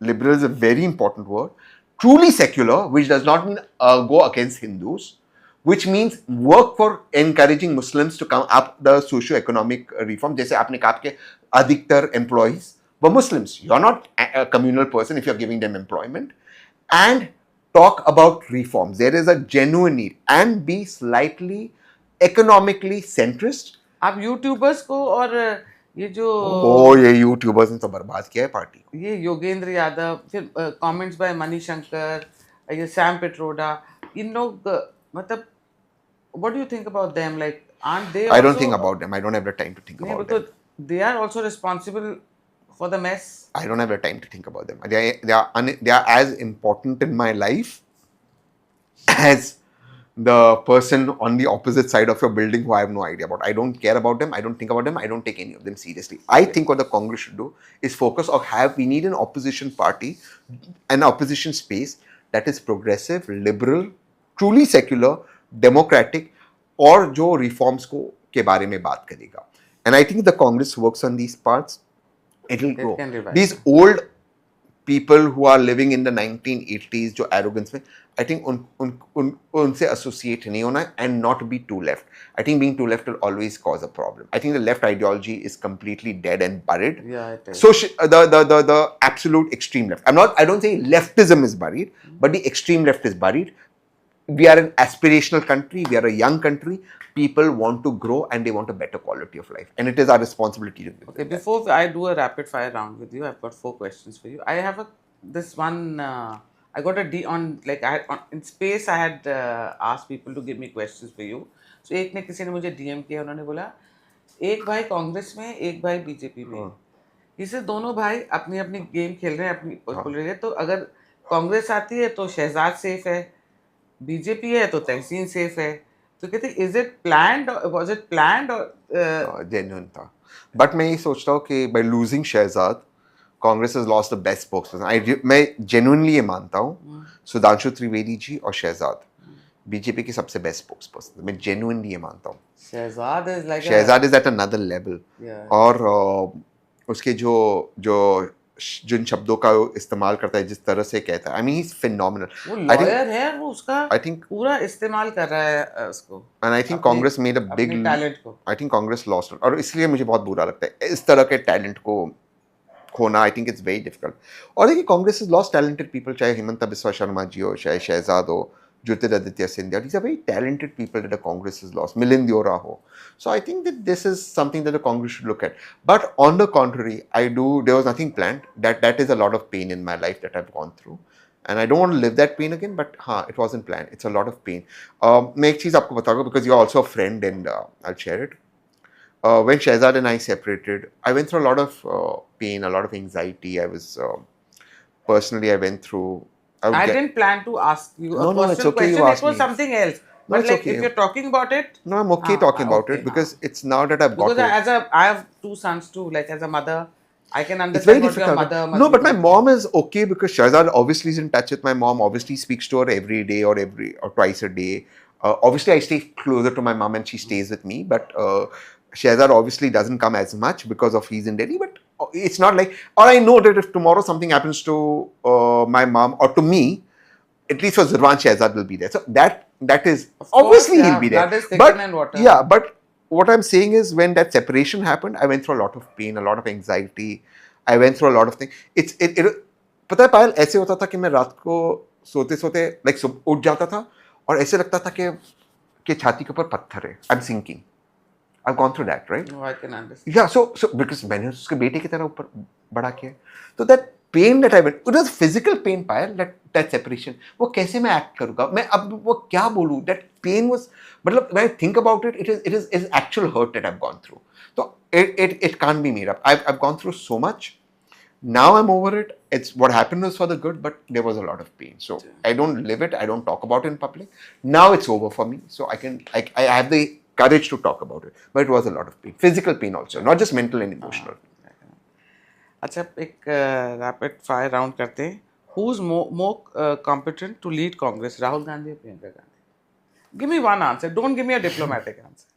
Liberal is a very important word. Truly secular, which does not mean go against Hindus, which means work for encouraging Muslims to come up the socio-economic reform. जैसे आपने कहा कि अधिकतर employees were Muslims. You're not a communal person if you're giving them employment. And talk about reforms. There is a genuine need. And be slightly economically centrist. आप YouTubers को और ये जो ये यूट्यूबर्स ने तो बर्बाद किया है पार्टी को. ये योगेंद्र यादव, फिर कमेंट्स बाय मणिशंकर, ये सैम पेट्रोडा, इन लोग मतलब what do you think about them? Like, aren't they? I don't think about them. I don't have the time to think about them. They are also responsible for the mess. I don't have the time to think about them. They are as important in my life as the person on the opposite side of your building who I have no idea about. I don't care about them. I don't think about them. I don't take any of them seriously. I think what the Congress should do is focus on we need an opposition party, an opposition space that is progressive, liberal, truly secular, democratic, और जो reforms को के बारे में बात करेगा. And I think the Congress works on these parts. It will grow. These old people who are living in the 1980s जो arrogance में I think उनसे associate नहीं होना and not be too left. I think being too left will always cause a problem. I think the left ideology is completely dead and buried. Yeah, it is. So the absolute extreme left. I don't say leftism is buried, but the extreme left is buried. We are an aspirational country. We are a young country. People want to grow and they want a better quality of life, and it is our responsibility to do Okay, that. before I do a rapid fire round with you, I've got 4 questions for you. I have this one. I got a D on, like, in space. I had asked people to give me questions for you. So एक ने किसी ने मुझे DM किया, उन्होंने बोला एक भाई कांग्रेस में, एक भाई बीजेपी में. इसे दोनों भाई अपनी अपनी गेम खेल रहे हैं, अपनी बोल रहे हैं. तो अगर कांग्रेस आती है तो शहजाद सेफ है, बीजेपी है तो तहसीन सेफ है. तो कहते is it planned, was it planned और जेन्युइन था. बट मैं ये सोच रहा हूँ कि by losing Shehzad Congress has lost the best spokesperson. मैं जेन्युइनली ये मानता हूँ सुधांशु त्रिवेदी जी और शहजाद बीजेपी के सबसे बेस्ट स्पोक्सपर्सन. मैं जेन्युइनली ये मानता हूँ. Shehzad is at another level. और उसके जो जिन शब्दों का इस्तेमाल करता है, जिस तरह से कहता है, I mean he is phenomenal. वो लॉयर है, वो उसका आई थिंक पूरा इस्तेमाल कर रहा है उसको. And I think Congress made a big talent को. आई थिंक कांग्रेस लॉस्ट, और इसलिए मुझे बहुत बुरा लगता है इस तरह के टैलेंट को खोना. I think it's very difficult. और देखिए Congress is lost talented people, चाहे हिमंता बिस्वा शर्मा जी हो, चाहे शहजाद हो, Jyotiraditya Scindia. These are very talented people that the Congress has lost. Milind Deora ho. So I think that this is something that the Congress should look at. But on the contrary, there was nothing planned. That is a lot of pain in my life that I've gone through. And I don't want to live that pain again, but it wasn't planned. It's a lot of pain. मैं एक चीज़ आपको बताऊंगा because you're also a friend and I'll share it. When Shehzad and I separated, I went through a lot of pain, a lot of anxiety. Personally, I went through. I didn't plan to ask you a No, it's personal okay, you question. asked It was me. something else. No, But it's like okay. if you're talking about it, No, I'm okay talking about it because it's now that I've got because it. I have 2 sons too. Like as a mother, I can It's understand very what your difficult. mother must No, be but my going mom is okay because Shahzad obviously is in touch with my mom. Obviously speaks to her every day or twice a day. Obviously I stay closer to my mom and she stays with me. But Shahzad obviously doesn't come as much because of he's in Delhi. But it's not like, or I know that if tomorrow something happens to my mom or to me, at least for Zirwan, Shahzad will be there. So that is Of course, obviously yeah, he'll be there. blood is thicker But than water. yeah, but what I'm saying is when that separation happened, I went through a lot of pain, a lot of anxiety. I went through a lot of things. पता है पायल, ऐसे होता था कि मैं रात को सोते सोते लाइक उठ जाता था और ऐसे लगता था कि छाती के ऊपर पत्थर है. I'm sinking. I've gone through that, right? No, I can understand. Yeah, so because मैंने उसके बेटे की तरह ऊपर बड़ा किया. So that pain that I went, it was physical pain, Payal, that separation. वो कैसे मैं act करूँगा? मैं अब वो क्या बोलूँ? That pain was, मतलब when I think about it, it is actual hurt that I've gone through. So it can't be made up. I've gone through so much. Now I'm over it. It's what happened was for the good, but there was a lot of pain. So I don't live it. I don't talk about it in public. Now it's over for me. So I have the courage to talk about it. But it was a lot of pain, physical pain also, not just mental and emotional. अच्छा, एक rapid fire round करते हैं. Who is more competent to lead Congress, Rahul Gandhi or Priyanka Gandhi? Give me one answer. Don't give me a diplomatic answer.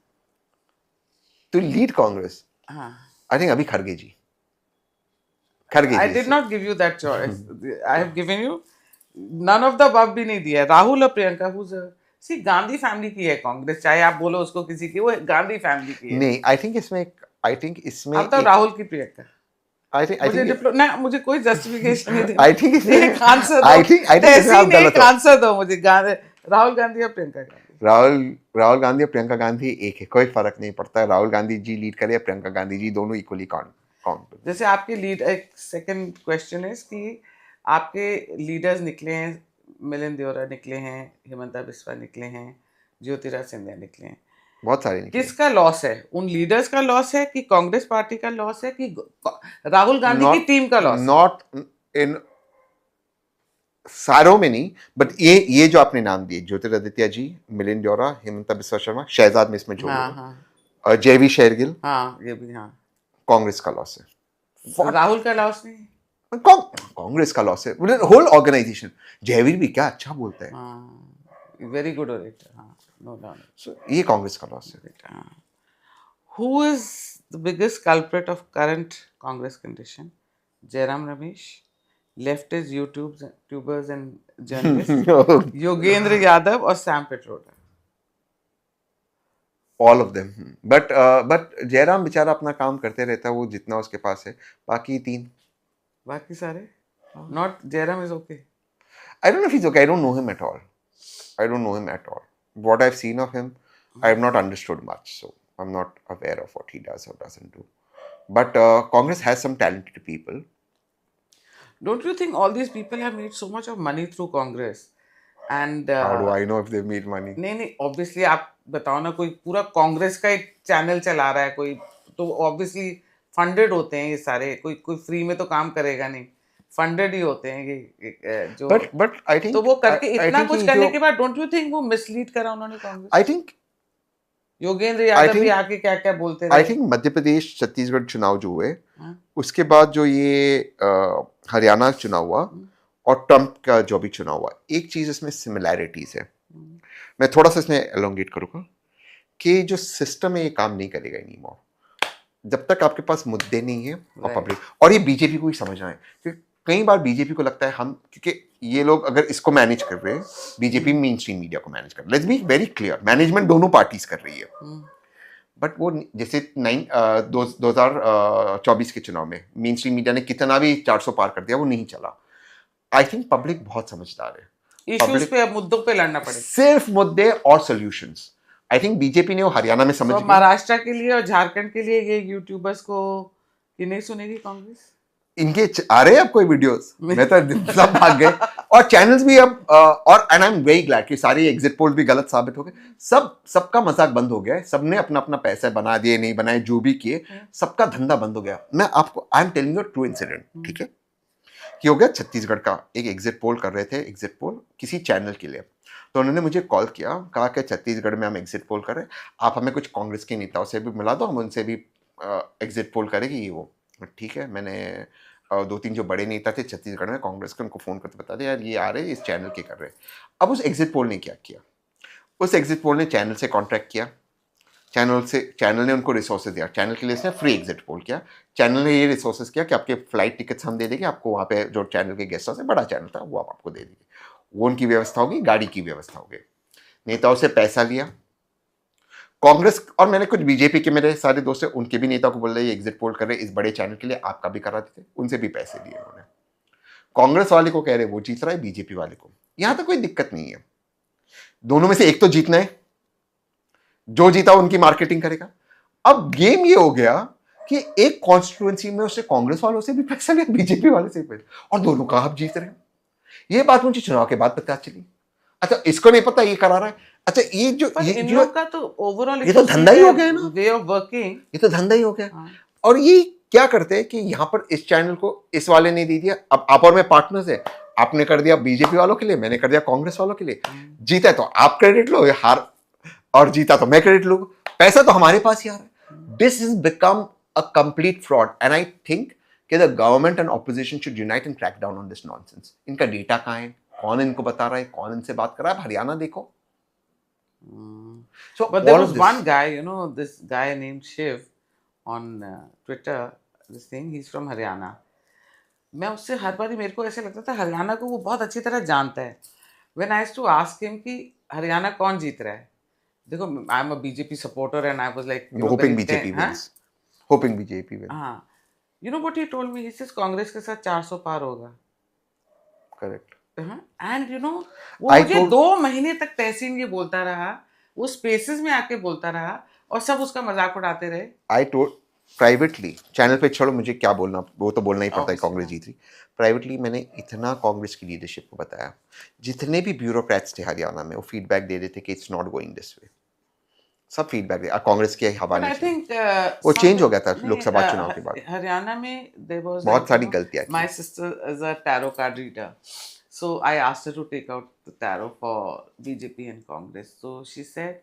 To lead Congress, I think Abhi Kharge ji. I did not give you that choice. I have given you none of the above भी नहीं दिया. राहुल और प्रियंका, सी Gandhi family की है कांग्रेस, चाहे आप बोलो उसको किसी की, वो गांधी फैमिली की है. नहीं, I think इसमें अब तो राहुल की प्रियंका. I think ना मुझे कोई जस्टिफिकेशन नहीं देना. I think एक आंसर दो. I think तहसीन एक आंसर दो मुझे. राहुल गांधी और प्रियंका गांधी. राहुल गांधी और प्रियंका गांधी एक है, कोई फर्क नहीं पड़ता. राहुल गांधी जी लीड करे, प्रियंका गांधी जी, दोनों इक्वली काउंट. जैसे आपके लीड, एक सेकंड क्वेश्चन है कि आपके लीडर्स निकले हैं, मिलिंद देओरा निकले हैं, हिमंता बिस्वा निकले हैं, ज्योतिरादित्य सिंधिया निकले हैं. बहुत सारे निकले. किसका लॉस है? उन लीडर्स का लॉस है कि कांग्रेस पार्टी का लॉस है कि राहुल गांधी की टीम का लॉस? नॉट इन सारों में नहीं, बट ये जो आपने नाम दिए, ज्योतिरादित्य जी, मिलिंद देओरा, हिमंता बिस्वा शर्मा, शहजाद में इसमें जोड़ लो, जयवीर शेरगिल, ये भी कांग्रेस का लॉस है. राहुल का लॉस नहीं, कांग्रेस का लॉस है. Whole organisation. जयवीर भी क्या अच्छा बोलता है. Very good orator. No doubt. So ये कांग्रेस का लॉस है. Who is the biggest culprit of current Congress condition? Jairam Ramesh, leftist YouTubers and journalists, Yogendra Yadav और Sam Pitroda. All of them. But Jairam बेचारा अपना काम करते रहता है, वो जितना उसके पास है. बाकी तीन, बाकी सारे not Jairam is okay. I don't know if he's okay. I don't know him at all. I don't know him at all. What I've seen of him, I have not understood much, so I'm not aware of what he does or doesn't do. But Congress has some talented people. Don't you think all these people have made so much of money through Congress? And How do I know if they've made money? नहीं obviously आप बताओ ना, कोई पूरा कांग्रेस का एक channel चला रहा है कोई, तो ऑब्वियसली फंडेड होते हैं ये सारे, कोई फ्री में तो काम करेगा नहीं, फंडेड ही होते हैं ये जो. But I think तो वो करके I इतना think कुछ कि करने जो- के बाद डोंट यू थिंक वो मिसलीड करा उन्होंने कांग्रेस? I think योगेंद्र यादव भी think- आके क्या क्या बोलते I रहे. think मध्य प्रदेश छत्तीसगढ़ चुनाव जो हुए, हाँ? उसके बाद जो ये हरियाणा चुनाव हुआ और ट्रम्प का जो भी चुनाव हुआ, एक चीज इसमें सिमिलैरिटीज है. मैं थोड़ा सा इसमें एलोंगेट करूंगा कि जो सिस्टम है ये काम नहीं करेगा एनीमोर जब तक आपके पास मुद्दे नहीं है और Right. पब्लिक. और ये बीजेपी को ही समझना है, क्योंकि कई बार बीजेपी को लगता है हम, क्योंकि ये लोग अगर इसको मैनेज कर रहे हैं, बीजेपी मेन स्ट्रीम मीडिया को मैनेज कर रहे, let's be very clear, management दोनों पार्टीज कर रही है. बट वो जैसे 2024 के चुनाव में मेन स्ट्रीम मीडिया ने कितना भी 400 पार कर दिया, वो नहीं चला. आई थिंक पब्लिक बहुत समझदार है. इश्यूज पे, मुद्दों पे लड़ना पड़ेगा. सिर्फ मुद्दे और सॉल्यूशंस. आई थिंक बीजेपी ने वो हरियाणा में समझ तो गई. महाराष्ट्र के लिए और झारखंड के लिए ये यूट्यूबर्स को ये नहीं सुनेगी कांग्रेस? इनके आ रहे हैं अब कोई वीडियोस, मैं तो सब भाग गए. और चैनल्स भी अब और and I am very glad कि सारे एग्जिट पोल भी गलत साबित हो गए. सबका मजाक बंद हो गया है. सबने अपना अपना पैसा बना दिए, नहीं बनाए, जो भी किए, सबका धंधा बंद हो गया. मैं आपको I am telling you true incident. ठीक है, कि हो गया छत्तीसगढ़ का एक एग्जिट पोल कर रहे थे, एग्जिट पोल किसी चैनल के लिए. तो उन्होंने मुझे कॉल किया, कहा कि छत्तीसगढ़ में हम एग्जिट पोल कर रहे हैं, आप हमें कुछ कांग्रेस के नेताओं से भी मिला दो, हम उनसे भी एग्जिट पोल करेंगे ये वो. ठीक है, मैंने 2-3 जो बड़े नेता थे छत्तीसगढ़ में कांग्रेस के, उनको फ़ोन करके बता दिया यार ये आ रहे हैं, इस चैनल के कर रहे हैं. अब उस एग्जिट पोल ने क्या किया, उस एग्जिट पोल ने चैनल से कॉन्ट्रैक्ट किया. चैनल ने उनको रिसोर्सेज दिया, चैनल के लिए इसने फ्री एग्जिट पोल किया. चैनल ने ये रिसोर्सेज किया कि आपके फ्लाइट टिकट्स हम दे देंगे आपको, वहाँ पे जो चैनल के गेस्ट हाउस है, बड़ा चैनल था, वो आप आपको दे देंगे, वो उनकी व्यवस्था होगी, गाड़ी की व्यवस्था होगी. नेताओं से पैसा लिया कांग्रेस. और मैंने कुछ बीजेपी के मेरे सारे दोस्त हैं, उनके भी नेता को बोल रहे एग्जिट पोल कर रहे इस बड़े चैनल के लिए, आपका भी करा देते, उनसे भी पैसे लिए उन्होंने. कांग्रेस वाले को कह रहे वो जीत रहा है, बीजेपी वाले को. यहां तक कोई दिक्कत नहीं है, दोनों में से एक तो जीतना है, जो जीता उनकी मार्केटिंग करेगा. अब गेम ये हो गया कि एक कॉन्स्टिट्यूएंसी में उससे कांग्रेस वालों से भी पैसा लिया, बीजेपी वाले से भी पैसा, और दोनों का आप जीत रहे हैं. ये बात मुझे चुनाव के बाद पता चली. अच्छा, इसको नहीं पता ये करा रहा है. अच्छा, ये जो इन लोग का तो ओवरऑल ये तो धंधा ही हो गया ना, वे ऑफ वर्किंग, ये तो धंधा ही हो गया. हाँ. और ये क्या करते हैं कि यहाँ पर इस चैनल को इस वाले ने दे दिया, अब आप और मैं पार्टनर्स है, आपने कर दिया बीजेपी वालों के लिए, मैंने कर दिया कांग्रेस वालों के लिए. जीता है तो आप क्रेडिट लो, हार और जीता तो मैं क्रेडिट लूंगा, पैसा तो हमारे पास ही आ रहा है. This is become a complete fraud and I think कि the government and opposition should unite and crack down on this nonsense. इनका डेटा कहाँ है, कौन इनको बता रहा है, कौन इनसे बात कर रहा है. हरियाणा देखो. So But there all was of this, one guy, you know, this guy named Shiv on Twitter, this thing, he's from Haryana. मैं उससे हर बार ही मेरे को ऐसे लगता था हरियाणा को वो बहुत अच्छी तरह जानता है. When I used to ask him कि हरियाणा कौन जीत रहा है, देखो आई am a BJP supporter and I was like hoping BJP wins. Hoping BJP wins. हाँ, you know what he told me, he says Congress के साथ 400 पार होगा. Correct. एंड यू नो वो I मुझे told- 2 महीने तक तहसीन ये बोलता रहा, वो स्पेसेस में आके बोलता रहा और सब उसका मजाक उड़ाते रहे. I told प्राइवेटली चैनल पे, छोड़ो मुझे क्या बोलना, वो तो बोलना ही पड़ता है, Obviously, कांग्रेस जीत रही. प्राइवेटली मैंने इतना कांग्रेस की लीडरशिप को बताया, जितने भी ब्यूरोक्रेट्स थे हरियाणा में, वो फीडबैक दे रहे थे कि it's not going this way. सब फीडबैक दे, कांग्रेस के But हवाले I से. think वो चेंज हो गया था नहीं, लोकसभा चुनाव के बाद. हरियाणा में there was बहुत like, सारी you know, गलतियां की. my sister is a tarot card reader, so I asked her to take out the tarot for BJP and Congress. So she said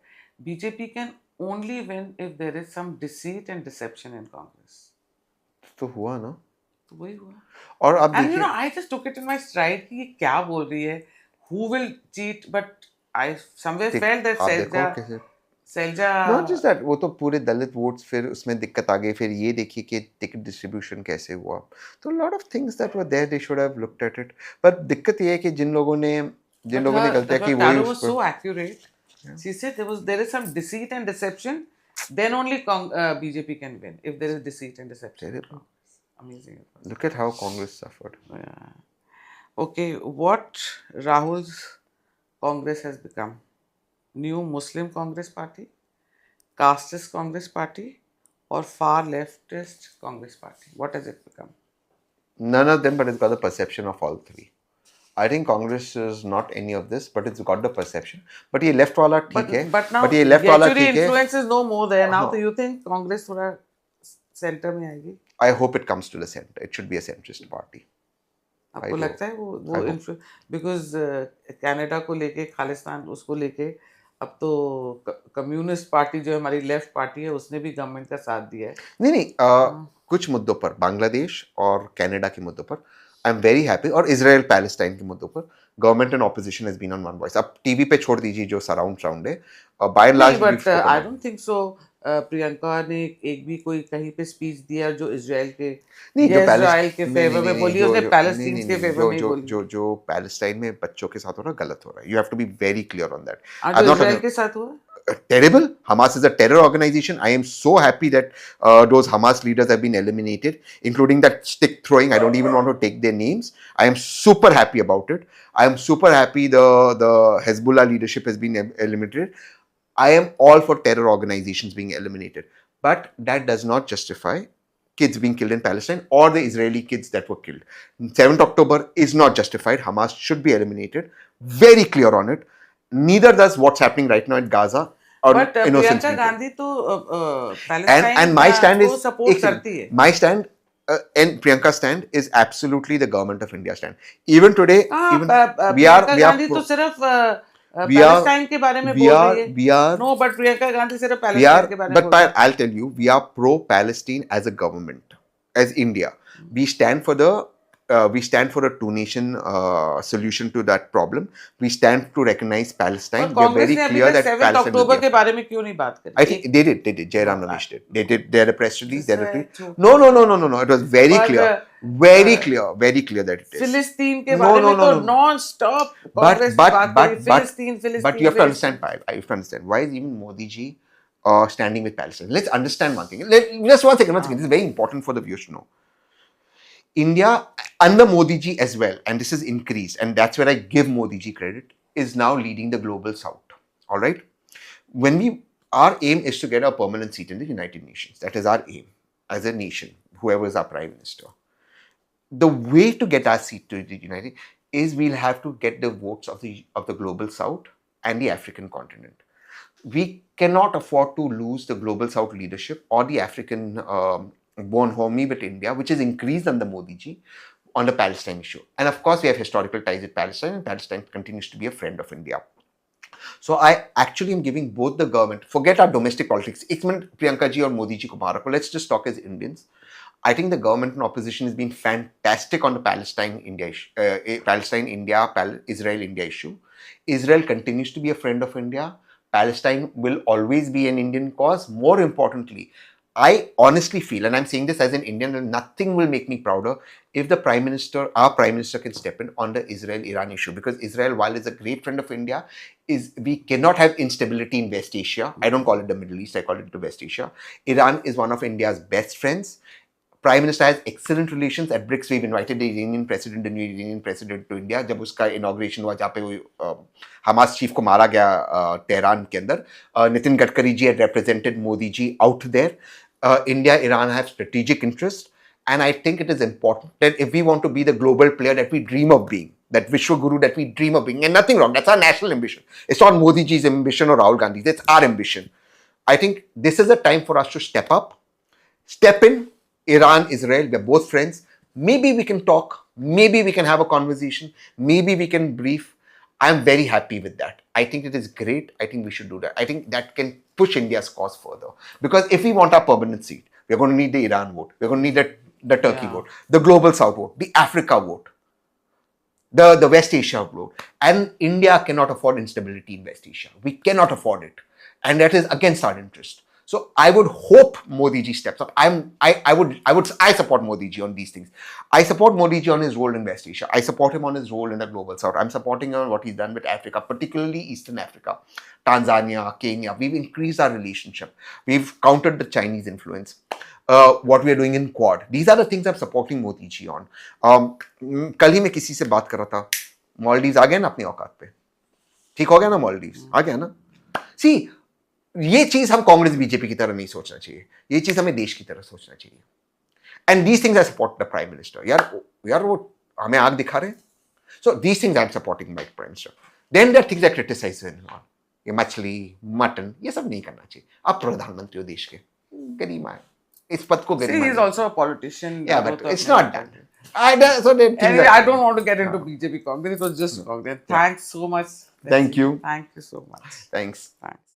BJP can only win if there is some deceit and deception in Congress. तो हुआ ना, तो वही हुआ. और अब And you know, देखिए I just took it in my stride कि ये क्या बोल रही है, who will cheat, but I somewhere felt that आप says देखो that कैसे Selja. Not just that, वो तो पूरे दलित वोट्स फिर उसमें दिक्कत आ गई, फिर ये देखिए कि टिकट डिस्ट्रीब्यूशन कैसे हुआ, तो lot of things that were there they should have looked at it, पर दिक्कत ये है कि जिन लोगों ने But her, गलतियां her की वही tally उस was पर so accurate. She said there is some deceit and deception. Then only BJP can win if there is deceit and deception. terrible. Amazing. Look at how Congress suffered. Yeah. Okay, what Rahul's Congress has become? New Muslim Congress Party, casteist Congress Party, or far leftist Congress Party? What has it become? None of them, but it's got the perception of all three. I think Congress is not any of this, but it's got the perception. But ये left वाला ठीक है. But now ये left वाला Yechuri ठीक है. influence is no more there. Now, हाँ. do you think Congress थोड़ा center में आएगी? I hope it comes to the center. It should be a centrist party. आपको लगता है वो influence because कनाडा को लेके खालिस्तान उसको लेके अब तो कम्युनिस्ट पार्टी जो हमारी लेफ्ट पार्टी है उसने भी गवर्नमेंट का साथ दिया है. नहीं कुछ मुद्दों पर बांग्लादेश और कनाडा के मुद्दों पर आई एम वेरी हैप्पी, और इजराइल पैलेस्टाइन के मुद्दों पर government and opposition has been on one voice. अब टीवी पे छोड़ दीजिए जो सराउंड है, by and large. But I don't think so Priyanka ने एक भी कोई कहीं पे स्पीच दिया जो इजराइल के इजराइल के फेवर में बोली. उसने पैलेस्टीन के फेवर में बोली. जो पैलेस्टाइन में बच्चों के साथ हो रहा है गलत हो रहा है. You have to be very clear on that. जो इजराइल के साथ हुआ terrible. Hamas is a terror organization. I am so happy that those Hamas leaders have been eliminated, including that stick throwing. I don't even want to take their names. I am super happy about it. I am super happy the Hezbollah leadership has been eliminated. I am all for terror organizations being eliminated. But that does not justify kids being killed in Palestine or the Israeli kids that were killed. 7th October is not justified. Hamas should be eliminated. Very clear on it. Neither does what's happening right now at Gaza. But Priyanka Gandhi तो Palestine and my stand is support करती है. My stand and Priyanka's stand is absolutely the government of India stand. Even today, even we are Gandhi तो सिर्फ Palestine के बारे में बोल रही है. No, but Priyanka Gandhi सिर्फ Palestine के बारे में बोल रही है. But I'll tell you, we are pro-Palestine as a government, as India. We stand for a two-nation solution to that problem. We stand to recognize Palestine. We are very clear that Palestine. 7th October के बारे में क्यों नहीं बात करी? I think they did. Jairam Ramesh did. They had a press release. No. It was very clear. Very clear that it is. फिलिस्तीन के बारे में तो non-stop कांग्रेस बात करी. फिलिस्तीन. But you have to understand. Why is even Modi ji standing with Palestine? Let's understand one thing. Just one second. This is very important for the viewers to know. India under Modi ji as well, and this is increased, and that's where I give Modi ji credit, is now leading the global south. All right. Our aim is to get a permanent seat in the United Nations. That is our aim as a nation, whoever is our prime minister. The way to get our seat to the United is we'll have to get the votes of the global south and the African continent. We cannot afford to lose the global south leadership or the African bonhomie with India, which is increased under Modi ji, on the Palestine issue. And of course, we have historical ties with Palestine, and Palestine continues to be a friend of India. So I actually am giving both the government, forget our domestic politics, Priyanka ji or Modi ji ko bahar rakho, let's just talk as Indians. I think the government and opposition has been fantastic on the Palestine-India Israel-India issue. Israel continues to be a friend of India. Palestine will always be an Indian cause. More importantly, I honestly feel, and I'm saying this as an Indian, that nothing will make me prouder if our Prime Minister can step in on the Israel-Iran issue. Because Israel, while is a great friend of India, we cannot have instability in West Asia. I don't call it the Middle East, I call it the West Asia. Iran is one of India's best friends. Prime Minister has excellent relations. At BRICS, we've invited the new Iranian president to India. जब उसका inauguration हुआ जहाँ पे Hamas chief को मारा गया Tehran के अंदर, Nitin Gadkari ji had represented Modi ji out there. India, Iran have strategic interest, and I think it is important that if we want to be the global player that we dream of being, that Vishwa Guru that we dream of being, and nothing wrong, that's our national ambition. It's not Modi ji's ambition or Rahul Gandhi's, it's our ambition. I think this is a time for us to step up, step in. Iran, Israel, we're both friends. Maybe we can talk, maybe we can have a conversation, maybe we can brief. I'm very happy with that. I think it is great. I think we should do that. I think that can push India's cause further. Because if we want our permanent seat, we're going to need the Iran vote. We're going to need the Turkey vote, the Global South vote, the Africa vote, the West Asia vote. And India cannot afford instability in West Asia. We cannot afford it. and that is against our interest. So I would hope Modi ji steps up. I support Modi ji on these things. I support Modi ji on his role in West Asia. I support him on his role in the global south. I'm supporting him on what he's done with Africa, particularly Eastern Africa, Tanzania, Kenya. We've increased our relationship. We've countered the Chinese influence. What we are doing in Quad. These are the things I'm supporting Modi ji on. कल ही मैं किसी से बात कर रहा था, Maldives आ गए ना अपनी औकात पे, ठीक हो गया ना Maldives, आ गया ना. See, ये चीज हम कांग्रेस बीजेपी की तरह नहीं सोचना चाहिए, ये चीज हमें देश की तरह सोचना चाहिए. And these things I support the prime minister. यार वो हमें आग दिखा रहे हैं. So these things I am supporting my prime minister. Then there things I criticise, ये मछली मटन ये सब नहीं करना चाहिए. आप प्रधानमंत्री हो देश के, गरीब आए इस पद को See, गरीब. he's also a politician. Yeah, but it's not done. Anyway, I don't want to get into BJP Congress. It was just Congress. Thanks so much. Thank you. Thank you so much. Thanks. Thanks.